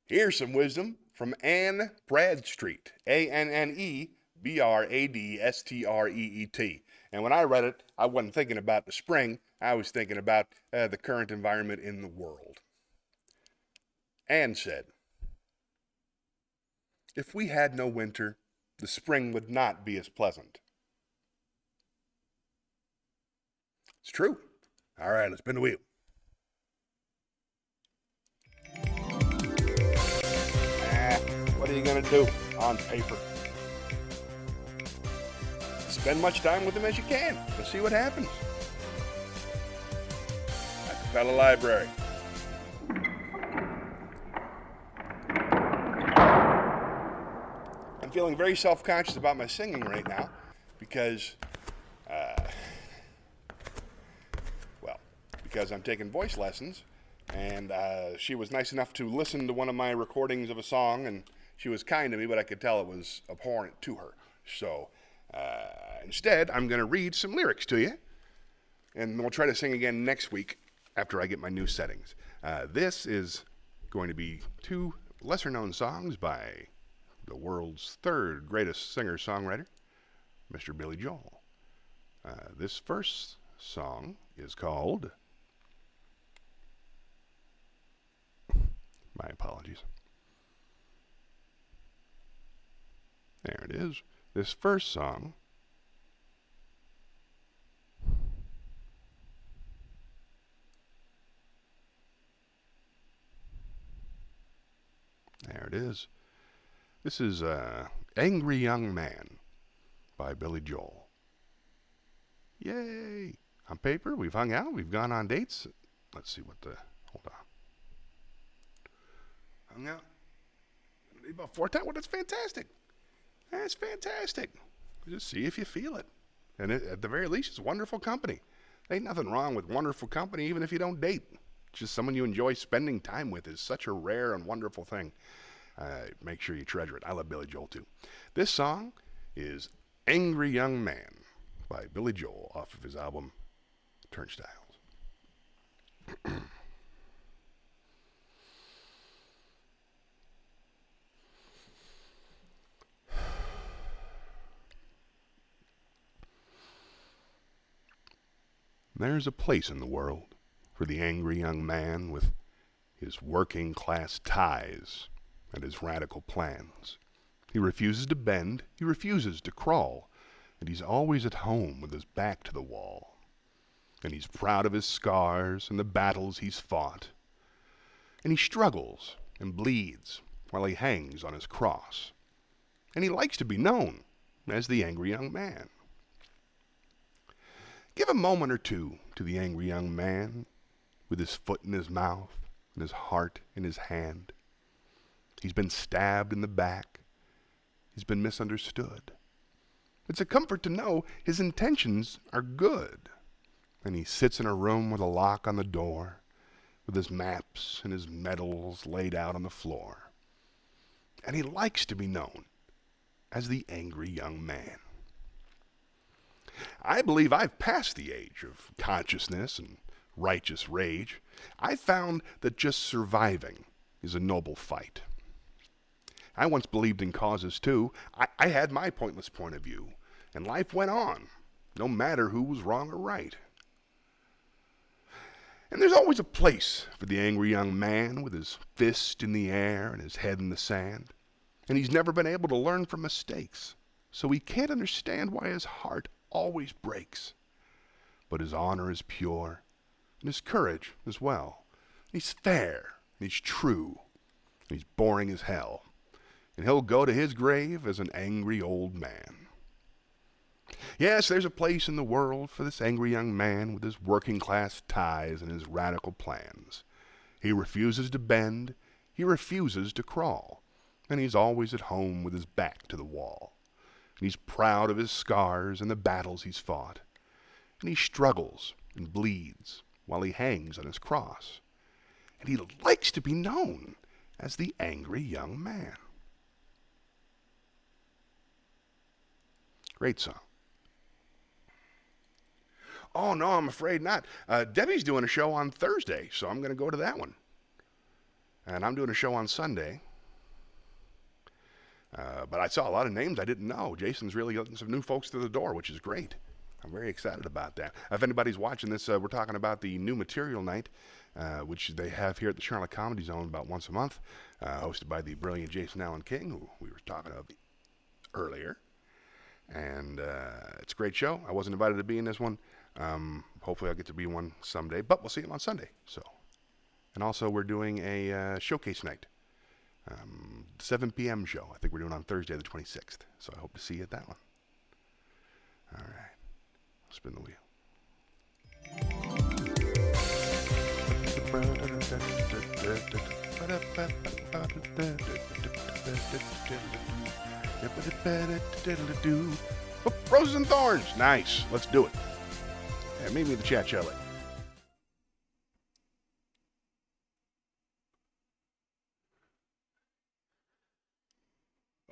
Here's some wisdom from Anne Bradstreet, Annebradstreet. And when I read it, I wasn't thinking about the spring. I was thinking about the current environment in the world. Anne said, if we had no winter, the spring would not be as pleasant. It's true. All right, let's spin the wheel. What are you going to do on paper? spend much time with them as you can. Let's see what happens. Acapella Library. I'm feeling very self-conscious about my singing right now because, because I'm taking voice lessons, and she was nice enough to listen to one of my recordings of a song, and she was kind to me, but I could tell it was abhorrent to her. So instead, I'm going to read some lyrics to you, and we'll try to sing again next week after I get my new settings. This is going to be 2 lesser-known songs by the world's 3rd greatest singer-songwriter, Mr. Billy Joel. This first song is called... My apologies. There it is. This first song there it is. This is Angry Young Man by Billy Joel. Yay! On paper, we've hung out, we've gone on dates. Let's see what the... Hold on. Hung out about 4 times. Well, that's fantastic. That's fantastic. Just see if you feel it. And at the very least, it's wonderful company. Ain't nothing wrong with wonderful company, even if you don't date. Just someone you enjoy spending time with is such a rare and wonderful thing. Make sure you treasure it. I love Billy Joel, too. This song is Angry Young Man by Billy Joel off of his album Turnstiles. There's a place in the world for the angry young man with his working class ties and his radical plans. He refuses to bend, he refuses to crawl, and he's always at home with his back to the wall. And he's proud of his scars and the battles he's fought. And he struggles and bleeds while he hangs on his cross. And he likes to be known as the angry young man. Give a moment or two to the angry young man with his foot in his mouth and his heart in his hand. He's been stabbed in the back. He's been misunderstood. It's a comfort to know his intentions are good. And he sits in a room with a lock on the door, with his maps and his medals laid out on the floor. And he likes to be known as the angry young man. I believe I've passed the age of consciousness and righteous rage. I've found that just surviving is a noble fight. I once believed in causes too. I had my pointless point of view, and life went on, no matter who was wrong or right. And there's always a place for the angry young man with his fist in the air and his head in the sand. And he's never been able to learn from mistakes, so he can't understand why his heart always breaks. But his honor is pure, and his courage as well. He's fair, and he's true, and he's boring as hell. And he'll go to his grave as an angry old man. Yes, there's a place in the world for this angry young man with his working class ties and his radical plans. He refuses to bend, he refuses to crawl, and he's always at home with his back to the wall. And he's proud of his scars and the battles he's fought. And he struggles and bleeds while he hangs on his cross. And he likes to be known as the angry young man. Great song. Oh, no, I'm afraid not. Debbie's doing a show on Thursday, so I'm going to go to that one. And I'm doing a show on Sunday. But I saw a lot of names I didn't know. Jason's really letting some new folks through the door, which is great. I'm very excited about that. If anybody's watching this, we're talking about the New Material Night, which they have here at the Charlotte Comedy Zone about once a month, hosted by the brilliant Jason Allen King, who we were talking of earlier. And it's a great show. I wasn't invited to be in this one. Hopefully I'll get to be one someday, but we'll see him on Sunday. And also we're doing a showcase night. 7 p.m. show. I think we're doing on Thursday the 26th. So I hope to see you at that one. All right. Spin the wheel. Oh, Roses and Thorns. Nice. Let's do it. Yeah, meet me in the chat, Shelley.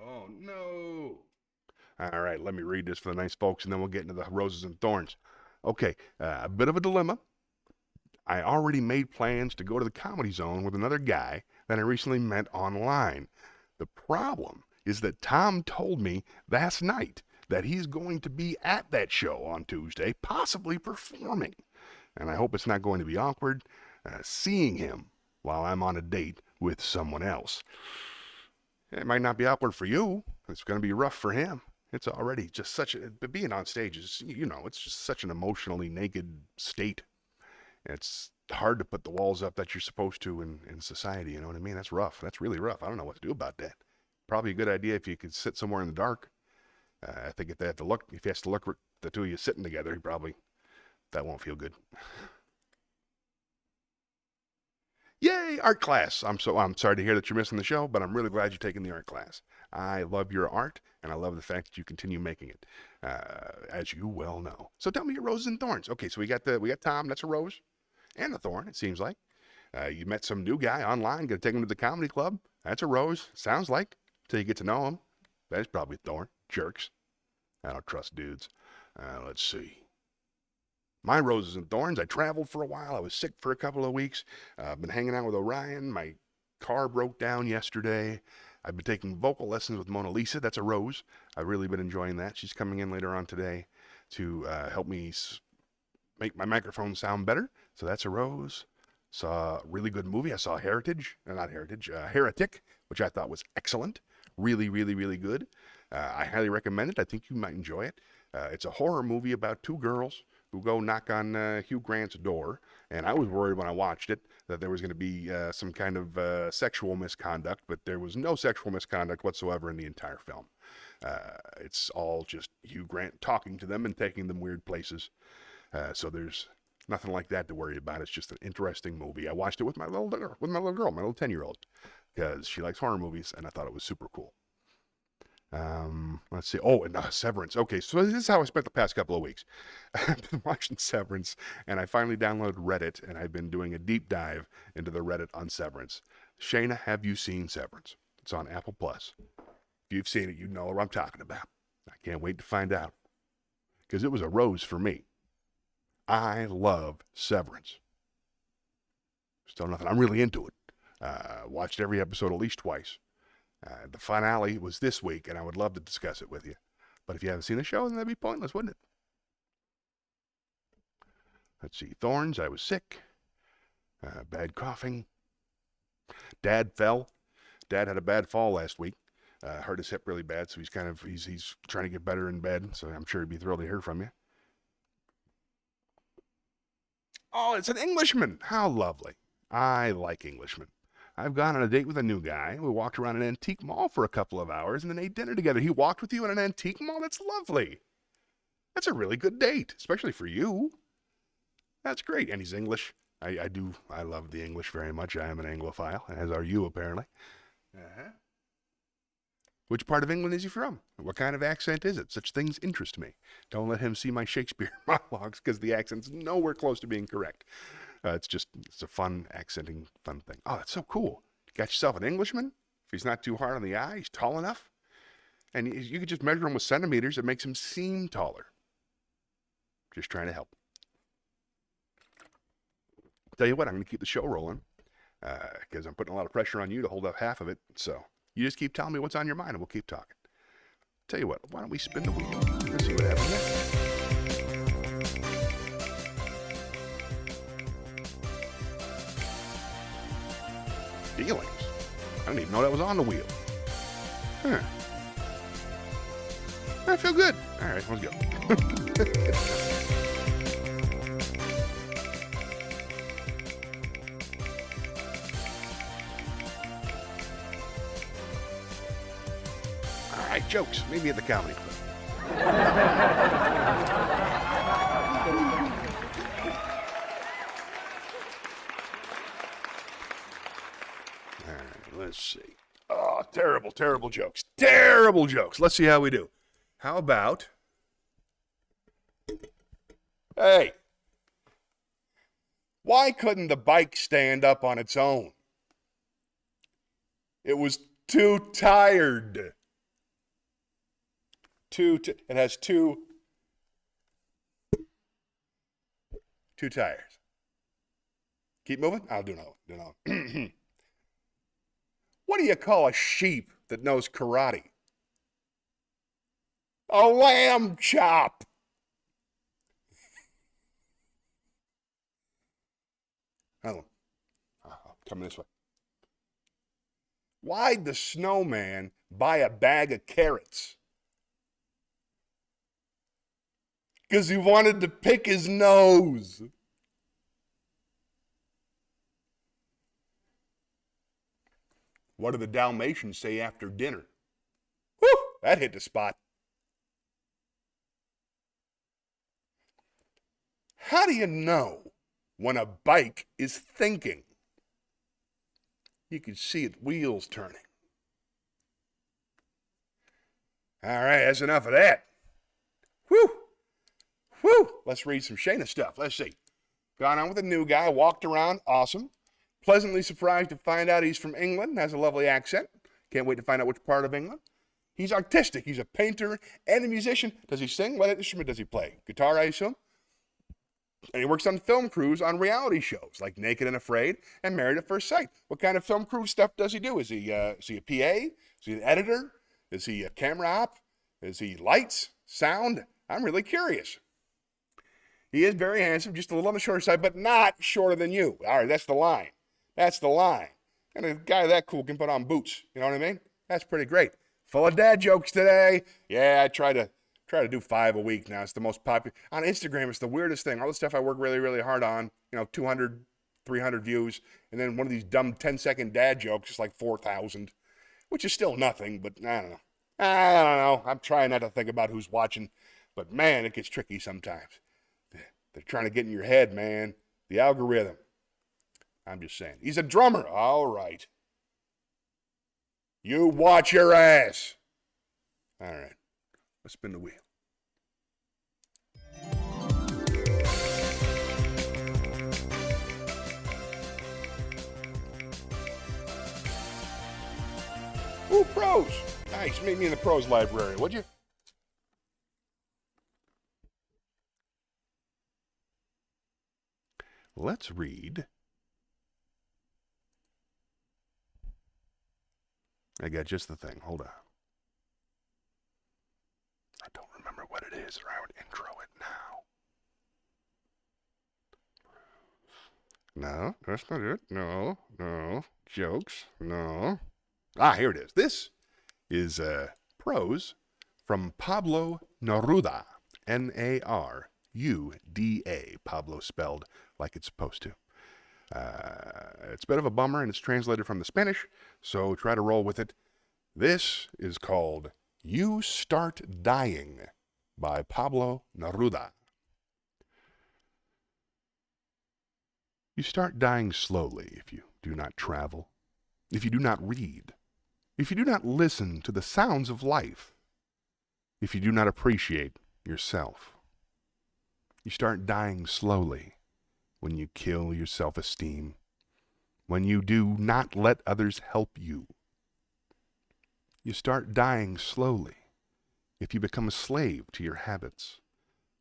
Oh, no. All right, let me read this for the nice folks, and then we'll get into the Roses and Thorns. Okay, a bit of a dilemma. I already made plans to go to the Comedy Zone with another guy that I recently met online. The problem is that Tom told me last night that he's going to be at that show on Tuesday, possibly performing. And I hope it's not going to be awkward seeing him while I'm on a date with someone else. It might not be awkward for you. It's going to be rough for him. It's already just such a, being on stage is, it's just such an emotionally naked state. It's hard to put the walls up that you're supposed to in society, you know what I mean? That's rough. That's really rough. I don't know what to do about that. Probably a good idea if you could sit somewhere in the dark. I think if he has to look at the two of you sitting together, that won't feel good. Yay, art class. I'm sorry to hear that you're missing the show, but I'm really glad you're taking the art class. I love your art, and I love the fact that you continue making it, as you well know. So tell me your roses and thorns. Okay, so we got Tom, that's a rose, and a thorn, it seems like. You met some new guy online, gonna take him to the comedy club. That's a rose, sounds like, till you get to know him. That's probably a thorn. Jerks. I don't trust dudes. Let's see. My roses and thorns, I traveled for a while. I was sick for a couple of weeks. I've been hanging out with Orion. My car broke down yesterday. I've been taking vocal lessons with Mona Lisa. That's a rose. I've really been enjoying that. She's coming in later on today to help me make my microphone sound better. So that's a rose. Saw a really good movie. I saw Heretic, which I thought was excellent. Really, really, really good. I highly recommend it. I think you might enjoy it. It's a horror movie about two girls who go knock on Hugh Grant's door. And I was worried when I watched it that there was going to be some kind of sexual misconduct, but there was no sexual misconduct whatsoever in the entire film. It's all just Hugh Grant talking to them and taking them weird places. So there's nothing like that to worry about. It's just an interesting movie. I watched it with my little girl, my little 10-year-old, because she likes horror movies, and I thought it was super cool. Let's see. Oh, and Severance. Okay, so this is how I spent the past couple of weeks. I've been watching Severance, and I finally downloaded Reddit, and I've been doing a deep dive into the Reddit on Severance. Shayna, have you seen Severance? It's on Apple Plus. If you've seen it, you know what I'm talking about. I can't wait to find out, because it was a rose for me. I love Severance. Still nothing. I'm really into it. Watched every episode at least twice. The finale was this week, and I would love to discuss it with you. But if you haven't seen the show, then that'd be pointless, wouldn't it? Let's see. Thorns, I was sick. Bad coughing. Dad fell. Dad had a bad fall last week. Hurt his hip really bad, so he's trying to get better in bed, so I'm sure he'd be thrilled to hear from you. Oh, it's an Englishman. How lovely. I like Englishmen. I've gone on a date with a new guy. We walked around an antique mall for a couple of hours and then ate dinner together. He walked with you in an antique mall? That's lovely. That's a really good date, especially for you. That's great. And he's English. I love the English very much. I am an Anglophile, as are you, apparently. Uh-huh. Which part of England is he from? What kind of accent is it? Such things interest me. Don't let him see my Shakespeare monologues, because the accent's nowhere close to being correct. It's a fun accenting, fun thing. Oh, that's so cool. You got yourself an Englishman? If he's not too hard on the eye, he's tall enough. And you could just measure him with centimeters. It makes him seem taller. Just trying to help. Tell you what, I'm going to keep the show rolling, because I'm putting a lot of pressure on you to hold up half of it. So you just keep telling me what's on your mind, and we'll keep talking. Tell you what, why don't we spin the wheel? Let's see what happens next. Feelings. I didn't even know that was on the wheel. Huh. I feel good. All right, let's go. All right, jokes. Maybe at the comedy club. Let's see. Oh, terrible, terrible jokes. Terrible jokes. Let's see how we do. How about, hey, why couldn't the bike stand up on its own? It was too tired. It has two tires. Keep moving? I'll do no. What do you call a sheep that knows karate? A lamb chop. Oh, coming this way. Why'd the snowman buy a bag of carrots? Because he wanted to pick his nose. What do the Dalmatians say after dinner? Whew, that hit the spot. How do you know when a bike is thinking? You can see its wheels turning. All right, that's enough of that. Whew. Let's read some Shayna stuff. Let's see. Gone on with a new guy, walked around, awesome. Pleasantly surprised to find out he's from England, has a lovely accent. Can't wait to find out which part of England. He's artistic. He's a painter and a musician. Does he sing? What instrument does he play? Guitar, I assume? And he works on film crews on reality shows like Naked and Afraid and Married at First Sight. What kind of film crew stuff does he do? Is he a PA? Is he an editor? Is he a camera op? Is he lights, sound? I'm really curious. He is very handsome, just a little on the shorter side, but not shorter than you. All right, that's the line. That's the line. And a guy that cool can put on boots. You know what I mean? That's pretty great. Full of dad jokes today. Yeah, I try to do 5 a week now. It's the most popular. On Instagram, it's the weirdest thing. All the stuff I work really, really hard on, 200, 300 views. And then one of these dumb 10-second dad jokes is like 4,000, which is still nothing, but I don't know. I'm trying not to think about who's watching, but man, it gets tricky sometimes. They're trying to get in your head, man. The algorithm. I'm just saying. He's a drummer. All right. You watch your ass. All right. Let's spin the wheel. Ooh, pros. Nice. Meet me in the pros library, would you? Let's read. I got just the thing. Hold on. I don't remember what it is, or I would intro it now. No, that's not it. No. Jokes. No. Here it is. This is prose from Pablo Neruda. Naruda. Pablo spelled like it's supposed to. It's a bit of a bummer, and it's translated from the Spanish, so try to roll with it. This is called You Start Dying by Pablo Neruda. You start dying slowly if you do not travel, if you do not read, if you do not listen to the sounds of life, if you do not appreciate yourself. You start dying slowly when you kill your self-esteem, when you do not let others help you. You start dying slowly if you become a slave to your habits,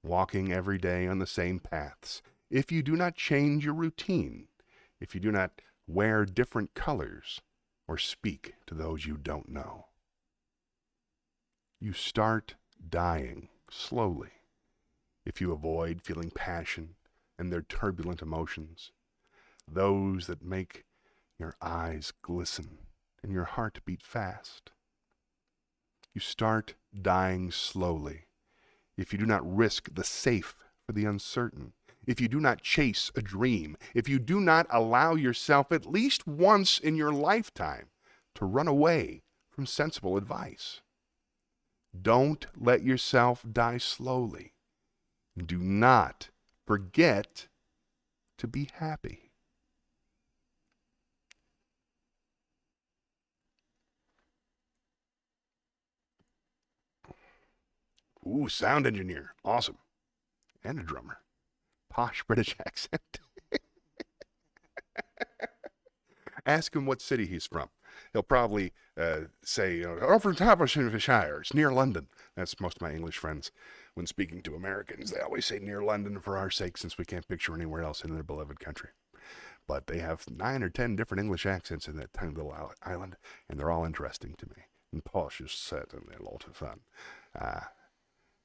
walking every day on the same paths, if you do not change your routine, if you do not wear different colors or speak to those you don't know. You start dying slowly if you avoid feeling passion and their turbulent emotions, those that make your eyes glisten and your heart beat fast. You start dying slowly if you do not risk the safe for the uncertain, if you do not chase a dream, if you do not allow yourself at least once in your lifetime to run away from sensible advice. Don't let yourself die slowly. Do not forget to be happy. Ooh, sound engineer. Awesome. And a drummer. Posh British accent. Ask him what city he's from. He'll probably say, "Oh, from Staffordshire. It's near London." That's most of my English friends. When speaking to Americans, they always say near London for our sake, since we can't picture anywhere else in their beloved country. But they have 9 or 10 different English accents in that tiny little island, and they're all interesting to me. And Posh is certainly a lot of fun.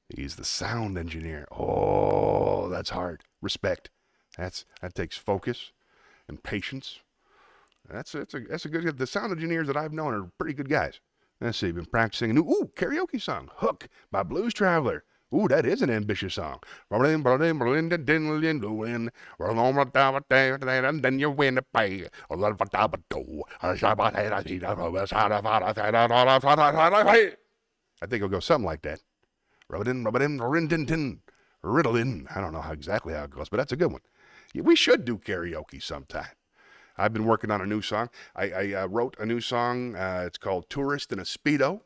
He's the sound engineer. Oh, that's hard. Respect. That takes focus and patience. That's a good. The sound engineers that I've known are pretty good guys. Let's see. Been practicing a new karaoke song, "Hook" by Blues Traveler. Ooh, that is an ambitious song. Then you win the pay. I think it'll go something like that. Riddle-in. I don't know exactly how it goes, but that's a good one. We should do karaoke sometime. I've been working on a new song. I wrote a new song. It's called "Tourist in a Speedo."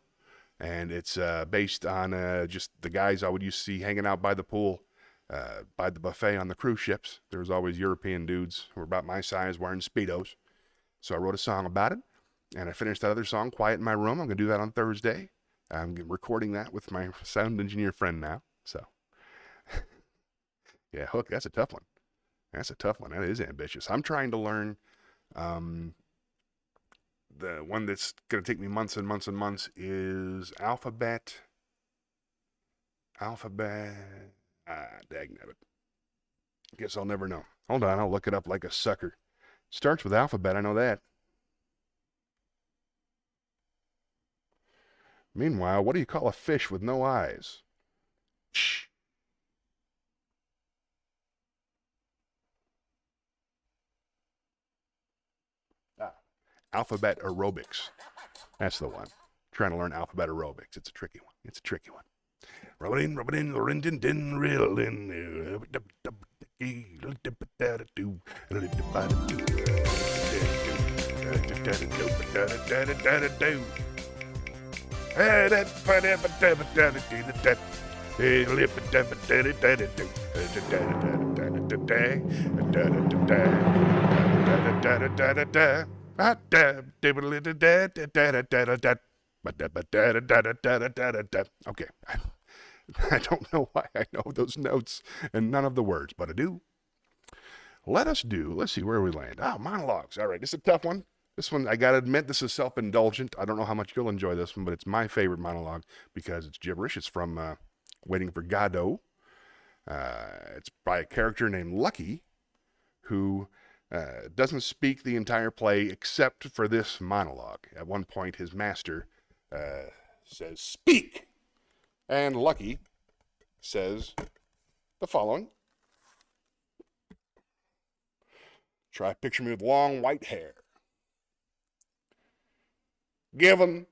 And it's based on just the guys I would used to see hanging out by the pool, by the buffet on the cruise ships. There was always European dudes who were about my size wearing Speedos. So I wrote a song about it, and I finished that other song, "Quiet in My Room." I'm going to do that on Thursday. I'm recording that with my sound engineer friend now. So, yeah, Hook, that's a tough one. That's a tough one. That is ambitious. I'm trying to learn... the one that's going to take me months and months and months is Alphabet. Dagnabbit. Guess I'll never know. Hold on, I'll look it up like a sucker. Starts with Alphabet, I know that. Meanwhile, what do you call a fish with no eyes? Shh. Alphabet aerobics. That's the one. Trying to learn alphabet aerobics. It's a tricky one. Rub it in, rin-din, riddle in. Okay. I don't know why I know those notes and none of the words, but I do. Let's see where we land. Monologues. All right, this is a tough one. This one, I gotta admit, this is self-indulgent. I don't know how much you'll enjoy this one, but it's my favorite monologue because it's gibberish. It's from Waiting for Godot. It's by a character named Lucky, who doesn't speak the entire play except for this monologue. At one point, his master says, "Speak!" And Lucky says the following. Try picture me with long white hair. Given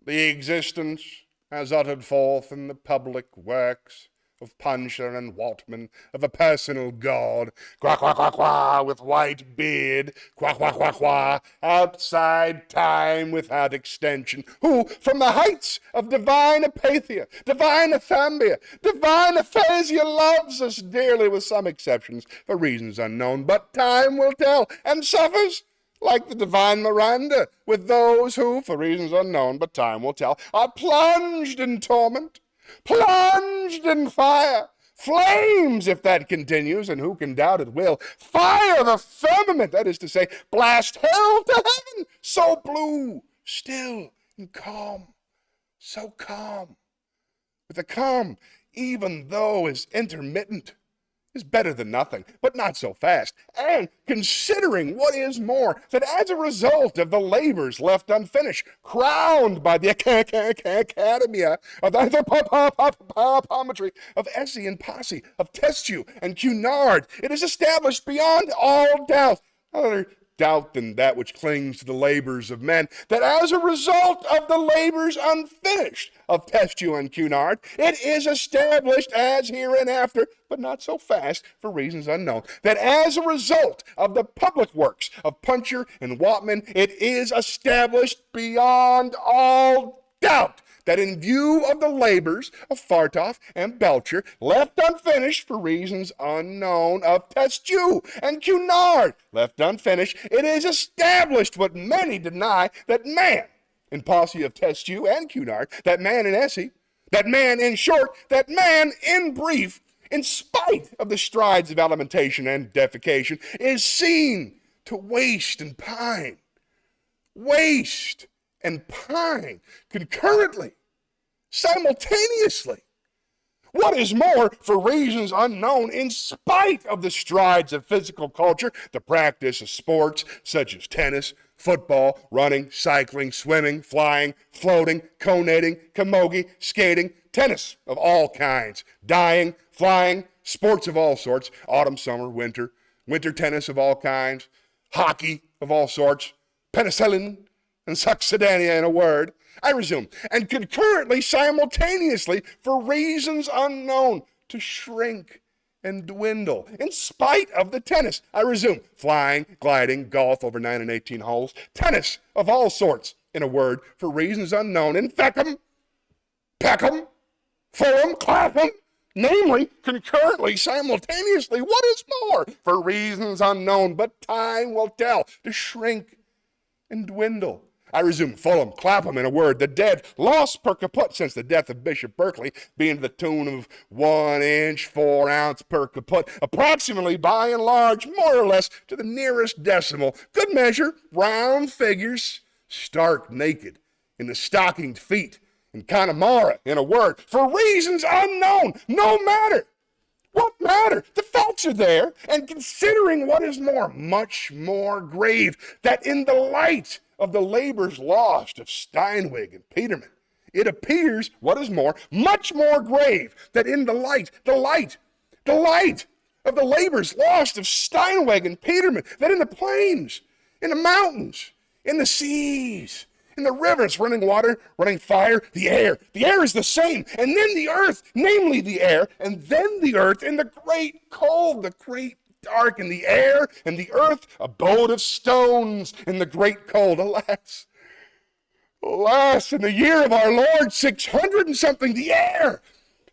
the existence as uttered forth in the public works of Puncher and Waltman, of a personal god, quack, quack, quack, quack, with white beard, quack, quack, quack, quack, outside time without extension, who, from the heights of divine apathia, divine athambia, divine aphasia, loves us dearly with some exceptions, for reasons unknown, but time will tell, and suffers, like the divine Miranda, with those who, for reasons unknown, but time will tell, are plunged in torment, plunged in fire, flames if that continues, and who can doubt it will, fire the firmament, that is to say, blast hell to heaven, so blue, still, and calm, so calm, with a calm, even though is intermittent, is better than nothing, but not so fast. And considering what is more, that as a result of the labors left unfinished, crowned by the Academia of Anthropometry, of Essay and Posse, of Testu and Cunard, it is established beyond all doubt, other doubt than that which clings to the labors of men, that as a result of the labors unfinished of Testu and Cunard, it is established as hereinafter, but not so fast for reasons unknown, that as a result of the public works of Puncher and Waltman, it is established beyond all doubt that in view of the labors of Fartoff and Belcher, left unfinished for reasons unknown, of Testu and Cunard, left unfinished, it is established what many deny, that man, in posse of Testu and Cunard, that man in Essie, that man in short, that man in brief, in spite of the strides of alimentation and defecation, is seen to waste and pine. Waste and pine concurrently, simultaneously. What is more, for reasons unknown, in spite of the strides of physical culture, the practice of sports such as tennis, football, running, cycling, swimming, flying, floating, conating, camogie, skating, tennis of all kinds, dying, flying, sports of all sorts, autumn, summer, winter tennis of all kinds, hockey of all sorts, penicillin and succedanea in a word. I resume, and concurrently, simultaneously, for reasons unknown, to shrink and dwindle, in spite of the tennis. I resume, flying, gliding, golf over 9 and 18 holes, tennis of all sorts, in a word, for reasons unknown, in Feckham, Peckham, Fulham, Clapham, namely, concurrently, simultaneously, what is more, for reasons unknown, but time will tell, to shrink and dwindle. I resume, Fulham, Clapham, in a word, the dead lost per caput since the death of Bishop Berkeley, being to the tune of 1 inch 4 ounce per caput, approximately by and large, more or less, to the nearest decimal. Good measure, round figures, stark naked, in the stockinged feet, in Connemara, in a word, for reasons unknown, no matter. What matter? The facts are there, and considering what is more, much more grave, that in the light of the labors lost of Steinweg and Peterman, it appears, what is more, much more grave, that in the light of the labors lost of Steinweg and Peterman, that in the plains, in the mountains, in the seas, in the rivers, running water, running fire, the air is the same, and then the earth, namely the air, and then the earth, in the great cold, the great dark, in the air and the earth, abode of stones in the great cold. Alas, in the year of our Lord 600 and something, the air,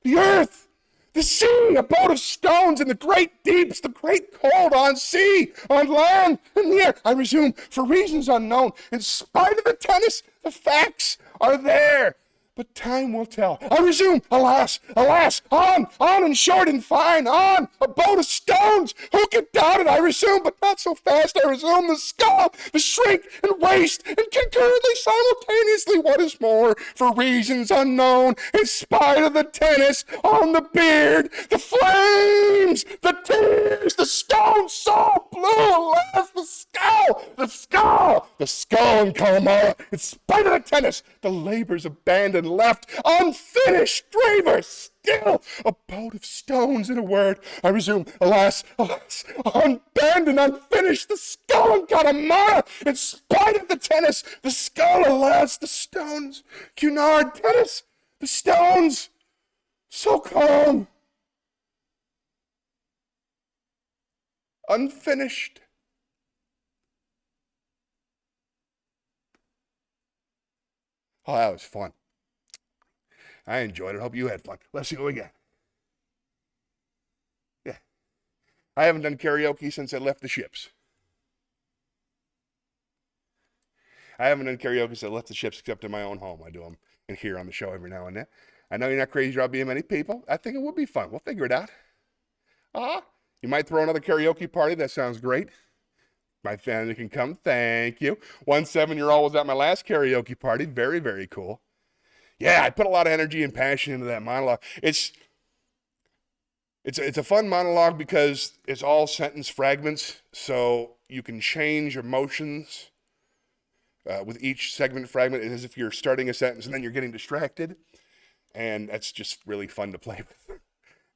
the earth, the sea, abode of stones in the great deeps, the great cold on sea, on land, in the air. I resume, for reasons unknown, in spite of the tennis, the facts are there, but time will tell. I resume, alas, on and short and fine, on, a boat of stones, who can doubt it? I resume, but not so fast. I resume, the skull, the shrink and waste, and concurrently, simultaneously, what is more, for reasons unknown, in spite of the tennis, on the beard, the flames, the tears, the stone so blue, alas, the skull in Calamara, in spite of the tennis, the labors abandoned, left unfinished, graver still, a boat of stones, in a word. I resume, alas, unabandoned, unfinished, the skull in Connemara, in spite of the tennis, the skull, alas, the stones, Cunard, tennis, the stones, so calm, unfinished. Oh, that was fun. I enjoyed it. Hope you had fun. Let's see what we got. Yeah. I haven't done karaoke since I left the ships. Except in my own home. I do them in here on the show every now and then. I know you're not crazy about being many people. I think it would be fun. We'll figure it out. You might throw another karaoke party. That sounds great. My family can come. Thank you. 1 7-year-old was at my last karaoke party. Very, very cool. Yeah, I put a lot of energy and passion into that monologue. It's a fun monologue because it's all sentence fragments, so you can change emotions with each segment fragment. It's as if you're starting a sentence and then you're getting distracted, and that's just really fun to play with.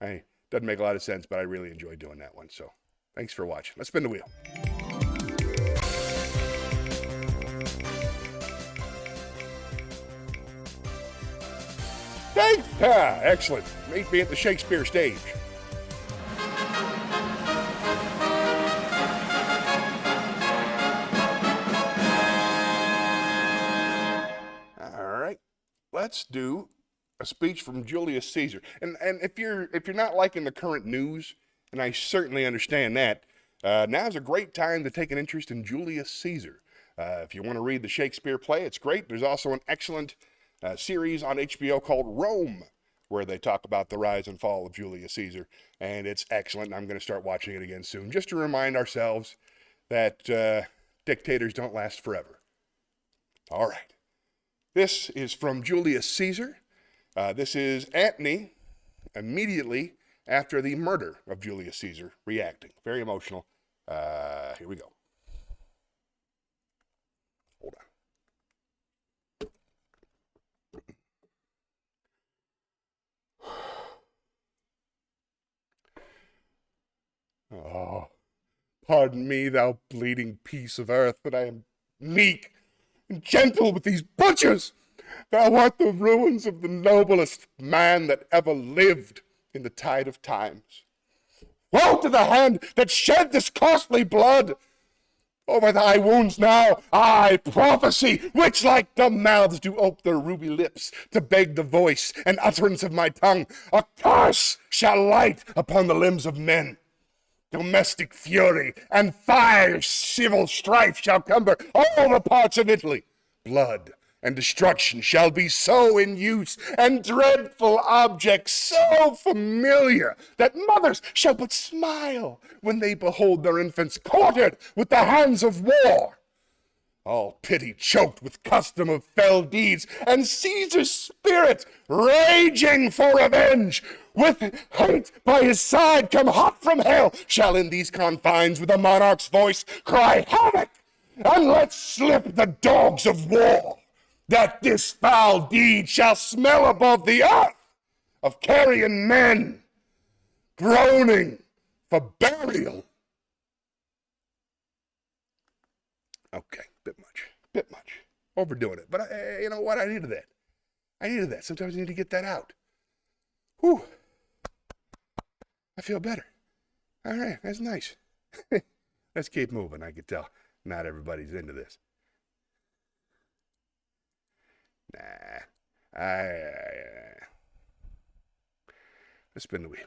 It doesn't make a lot of sense, but I really enjoy doing that one. So thanks for watching. Let's spin the wheel. Excellent. Meet me at the Shakespeare stage. All right. let's do a speech from Julius Caesar. And if you're not liking the current news, and I certainly understand that, now's a great time to take an interest in Julius Caesar. If you want to read the Shakespeare play, it's great. There's also an excellent series on HBO called Rome, where they talk about the rise and fall of Julius Caesar, and it's excellent. I'm going to start watching it again soon, just to remind ourselves that dictators don't last forever. All right. This is from Julius Caesar. This is Antony immediately after the murder of Julius Caesar, reacting. Very emotional. Here we go. Hold on. Oh, pardon me, thou bleeding piece of earth, that I am meek and gentle with these butchers. Thou art the ruins of the noblest man that ever lived in the tide of times. Woe to the hand that shed this costly blood! Over thy wounds now, I prophesy, which like dumb mouths do ope their ruby lips to beg the voice and utterance of my tongue. A curse shall light upon the limbs of men. Domestic fury and fire civil strife shall cumber all the parts of Italy. Blood and destruction shall be so in use, and dreadful objects so familiar, that mothers shall but smile when they behold their infants quartered with the hands of war. All pity choked with custom of fell deeds, and Caesar's spirit raging for revenge, with hate by his side come hot from hell, shall in these confines with a monarch's voice cry havoc, and let slip the dogs of war, that this foul deed shall smell above the earth of carrion men, groaning for burial. Okay, bit much. Overdoing it. But you know what? I needed that. Sometimes you need to get that out. Whew. I feel better. All right, that's nice. Let's keep moving. I can tell not everybody's into this. Nah. Let's spin the wheel.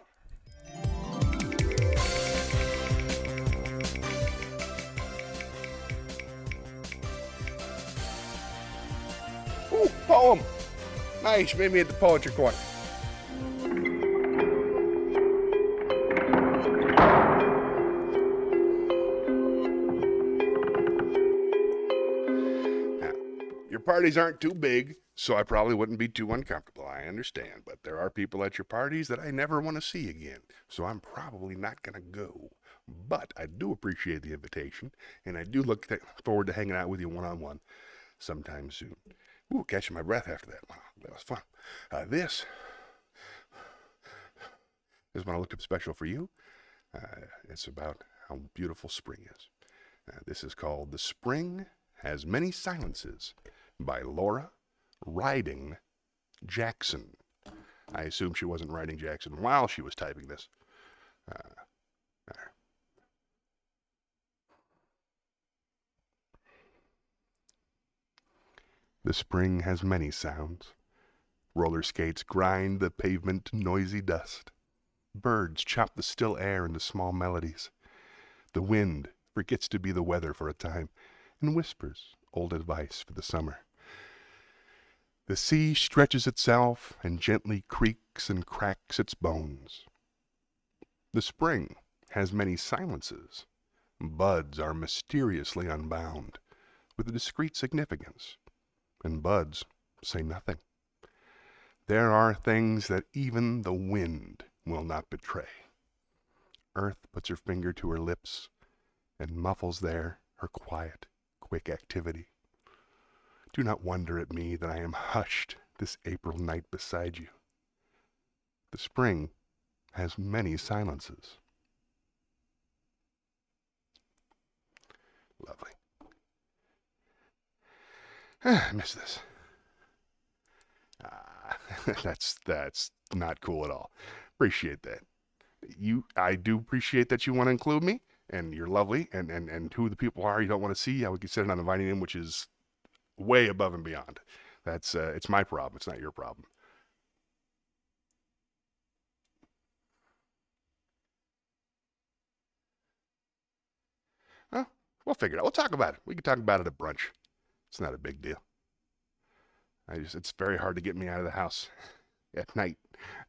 Ooh, poem. Nice. Made me at the poetry corner. Your parties aren't too big, so I probably wouldn't be too uncomfortable. I understand, but there are people at your parties that I never want to see again, so I'm probably not going to go. But I do appreciate the invitation, and I do look forward to hanging out with you one-on-one sometime soon. Ooh, catching my breath after that. Wow, that was fun. This is one I looked up special for you. It's about how beautiful spring is. This is called The Spring Has Many Silences by Laura Riding Jackson. I assume she wasn't writing Jackson while she was typing this. The spring has many sounds. Roller skates grind the pavement to noisy dust. Birds chop the still air into small melodies. The wind forgets to be the weather for a time and whispers old advice for the summer. The sea stretches itself and gently creaks and cracks its bones. The spring has many silences. Buds are mysteriously unbound with a discreet significance, and buds say nothing. There are things that even the wind will not betray. Earth puts her finger to her lips and muffles there her quiet, quick activity. Do not wonder at me that I am hushed this April night beside you. The spring has many silences. Lovely. I miss this. That's not cool at all. Appreciate that. I do appreciate that you want to include me, and you're lovely, and who the people are you don't want to see, I would consider not inviting them, which is way above and beyond. That's it's my problem. It's not your problem. Well, we'll figure it out. We'll talk about it. We can talk about it at brunch. It's not a big deal. It's very hard to get me out of the house at night.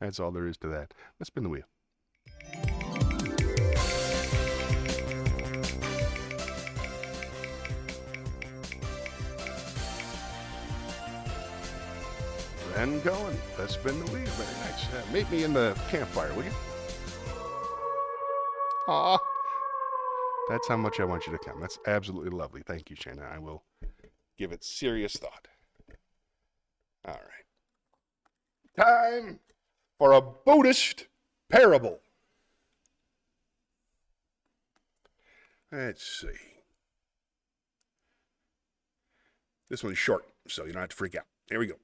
That's all there is to that. Let's spin the wheel. And going. Let's spin the wheel. Very nice. Meet me in the campfire, will you? Aw. That's how much I want you to come. That's absolutely lovely. Thank you, Shayna. I will give it serious thought. All right. Time for a Buddhist parable. Let's see. This one's short, so you don't have to freak out. Here we go.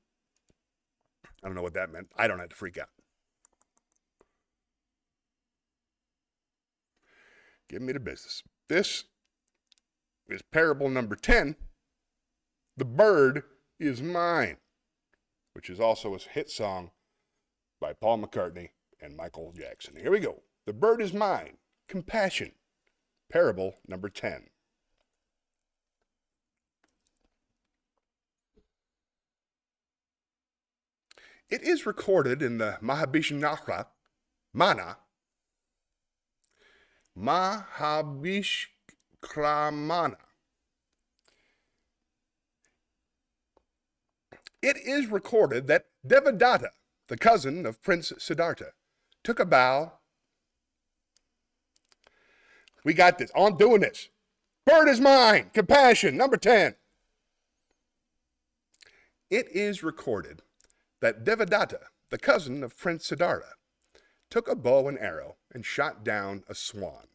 I don't know what that meant. I don't have to freak out. Give me the business. This is parable number 10. The Bird is Mine, which is also a hit song by Paul McCartney and Michael Jackson. Here we go. The Bird is Mine. Compassion. Parable number 10. It is recorded in the Mahabhishnara, Mahabhishkramana. It is recorded that Devadatta, the cousin of Prince Siddhartha, took a vow. We got this. I'm doing this. Bird is mine. Compassion, number 10. It is recorded that Devadatta, the cousin of Prince Siddhartha, took a bow and arrow and shot down a swan.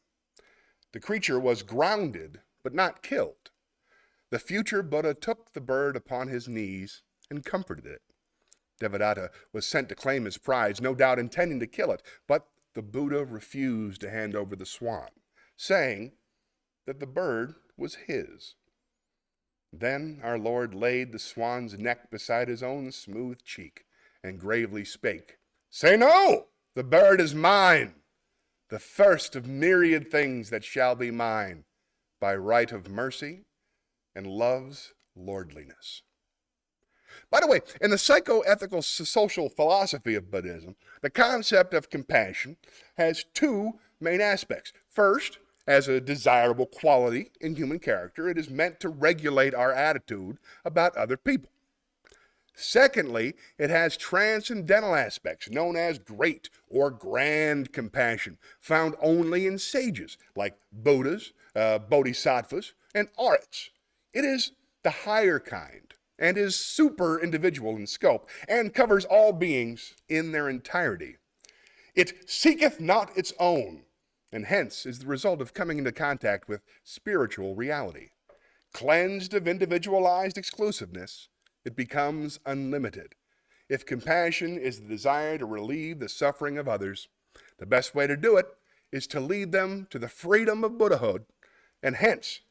The creature was grounded, but not killed. The future Buddha took the bird upon his knees and comforted it. Devadatta was sent to claim his prize, no doubt intending to kill it, but the Buddha refused to hand over the swan, saying that the bird was his. Then our Lord laid the swan's neck beside his own smooth cheek and gravely spake, "Say no! The bird is mine, the first of myriad things that shall be mine, by right of mercy and love's lordliness." By the way, in the psychoethical social philosophy of Buddhism, the concept of compassion has two main aspects. First, as a desirable quality in human character, it is meant to regulate our attitude about other people. Secondly, it has transcendental aspects known as great or grand compassion, found only in sages like Buddhas, Bodhisattvas, and arhats. It is the higher kind and is super individual in scope and covers all beings in their entirety. It seeketh not its own, and hence is the result of coming into contact with spiritual reality. Cleansed of individualized exclusiveness, it becomes unlimited. If compassion is the desire to relieve the suffering of others, the best way to do it is to lead them to the freedom of Buddhahood, and hence,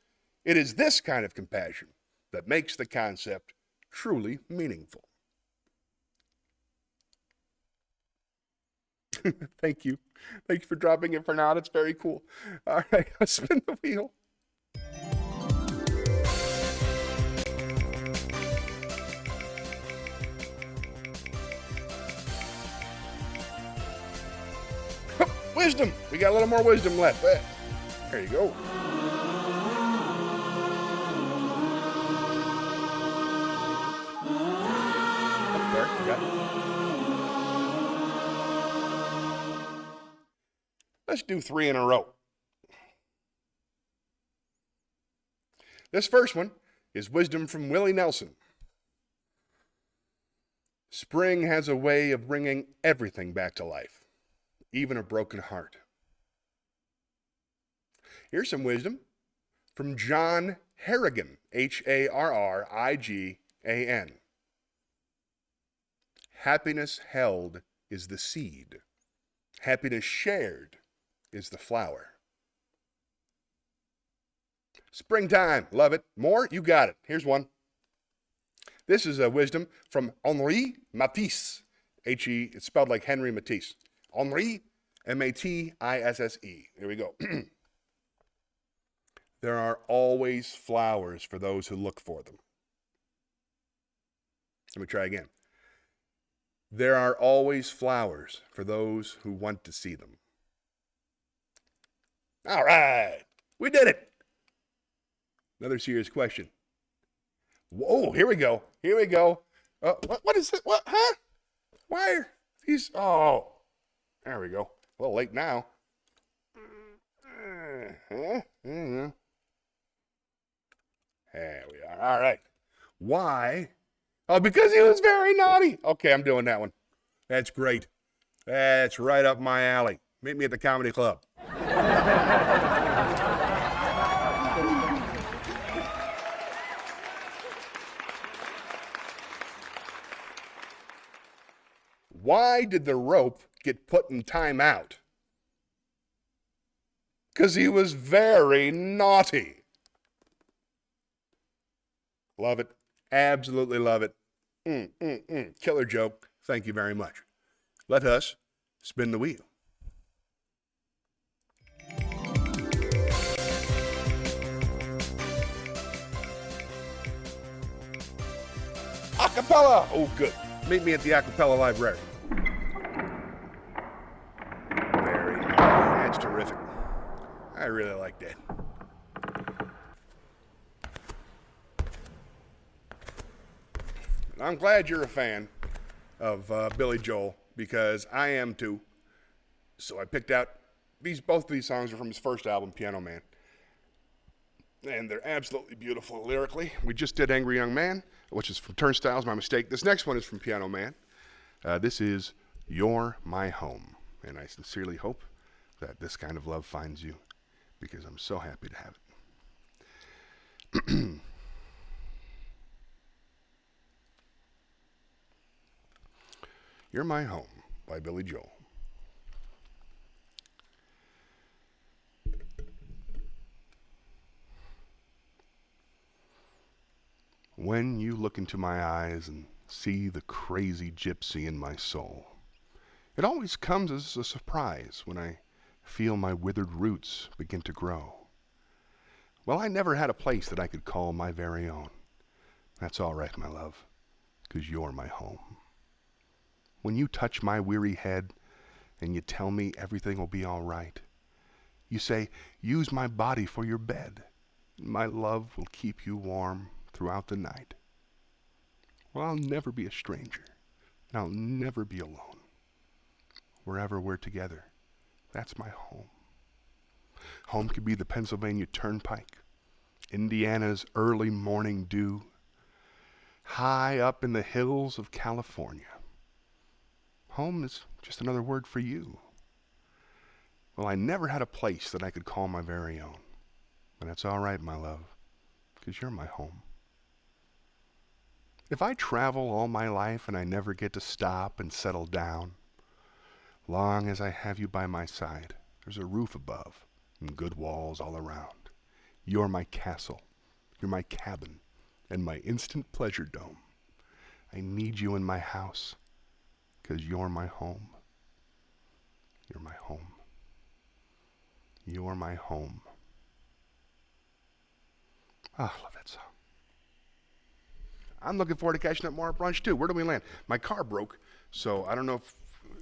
it is this kind of compassion that makes the concept truly meaningful. Thank you. Thank you for dropping it for now. That's very cool. All right, let's spin the wheel. Wisdom. We got a little more wisdom left. There you go. Up there, you got it. Let's do 3 in a row. This first one is wisdom from Willie Nelson. Spring has a way of bringing everything back to life, even a broken heart. Here's some wisdom from John Harrigan, Harrigan. Happiness held is the seed. Happiness shared is the flower. Springtime, love it. More? You got it. Here's one. This is a wisdom from Henri Matisse. H-E, it's spelled like Henry Matisse. Henri, M-A-T-I-S-S-E. Here we go. There are always flowers for those who look for them. Let me try again. There are always flowers for those who want to see them. All right, we did it. Another serious question. Whoa, here we go. Here we go. What is it? What? Huh? Why are these? Oh, there we go. A little late now. There we are. All right. Why? Oh, because he was very naughty. Okay, I'm doing that one. That's great. That's right up my alley. Meet me at the comedy club. Why did the rope get put in timeout? Because he was very naughty. Love it. Absolutely love it. Killer joke. Thank you very much. Let us spin the wheel. Acapella. Oh, good. Meet me at the Acapella Library. Very nice. That's terrific. I really like that. I'm glad you're a fan of Billy Joel, because I am too. So I picked out both of these songs are from his first album, Piano Man. And they're absolutely beautiful lyrically. We just did Angry Young Man, which is from Turnstiles, my mistake. This next one is from Piano Man. This is You're My Home. And I sincerely hope that this kind of love finds you, because I'm so happy to have it. You're My Home by Billy Joel. When you look into my eyes and see the crazy gypsy in my soul, it always comes as a surprise when I feel my withered roots begin to grow. Well, I never had a place that I could call my very own. That's all right, my love, 'cause you're my home. When you touch my weary head and you tell me everything will be all right, you say, use my body for your bed. My love will keep you warm throughout the night. Well, I'll never be a stranger, and I'll never be alone. Wherever we're together, that's my home. Home could be the Pennsylvania Turnpike, Indiana's early morning dew, high up in the hills of California. Home is just another word for you. Well, I never had a place that I could call my very own. But that's all right, my love, 'cause you're my home. If I travel all my life and I never get to stop and settle down, long as I have you by my side, there's a roof above and good walls all around. You're my castle, you're my cabin, and my instant pleasure dome. I need you in my house, 'cause you're my home. You're my home. You're my home. Ah, I love that song. I'm looking forward to catching up more at brunch too. Where do we land? My car broke, so I don't know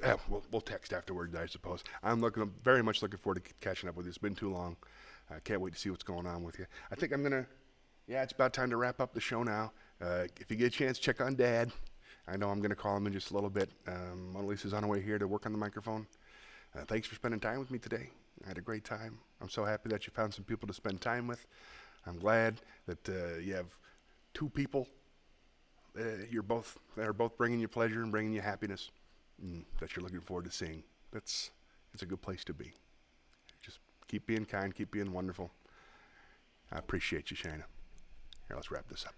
if we'll text afterward, I suppose. I'm very much looking forward to catching up with you. It's been too long. I can't wait to see what's going on with you. I think I'm gonna. Yeah, it's about time to wrap up the show now. If you get a chance, check on Dad. I know I'm gonna call him in just a little bit. Mona Lisa's on her way here to work on the microphone. Thanks for spending time with me today. I had a great time. I'm so happy that you found some people to spend time with. I'm glad that you have two people that are both bringing you pleasure and bringing you happiness, that you're looking forward to seeing. It's a good place to be. Just keep being kind, keep being wonderful. I appreciate you, Shayna. Here, let's wrap this up.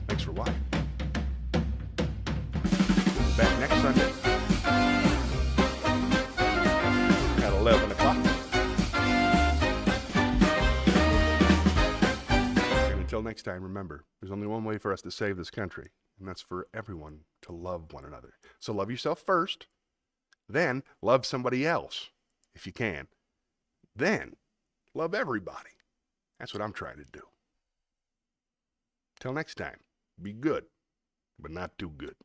Thanks for watching. Back next Sunday at 11 o'clock. Until next time, remember, there's only one way for us to save this country, and that's for everyone to love one another. So love yourself first, then love somebody else, if you can. Then love everybody. That's what I'm trying to do. Till next time, be good, but not too good.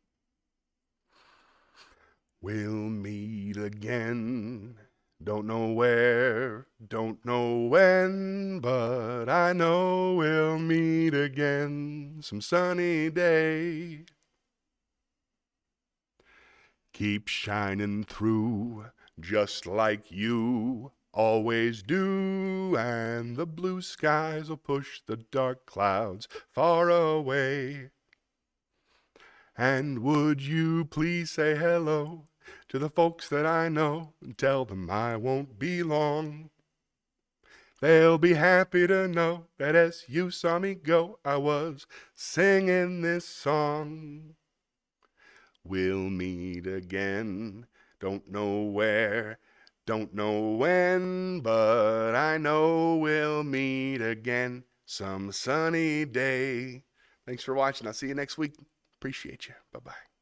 We'll meet again. Don't know where, don't know when, but I know we'll meet again some sunny day. Keep shining through, just like you always do, and the blue skies will push the dark clouds far away. And would you please say hello to the folks that I know and tell them I won't be long. They'll be happy to know that as you saw me go, I was singing this song. We'll meet again, don't know where, don't know when, but I know we'll meet again some sunny day. Thanks for watching. I'll see you next week. Appreciate you. Bye-bye.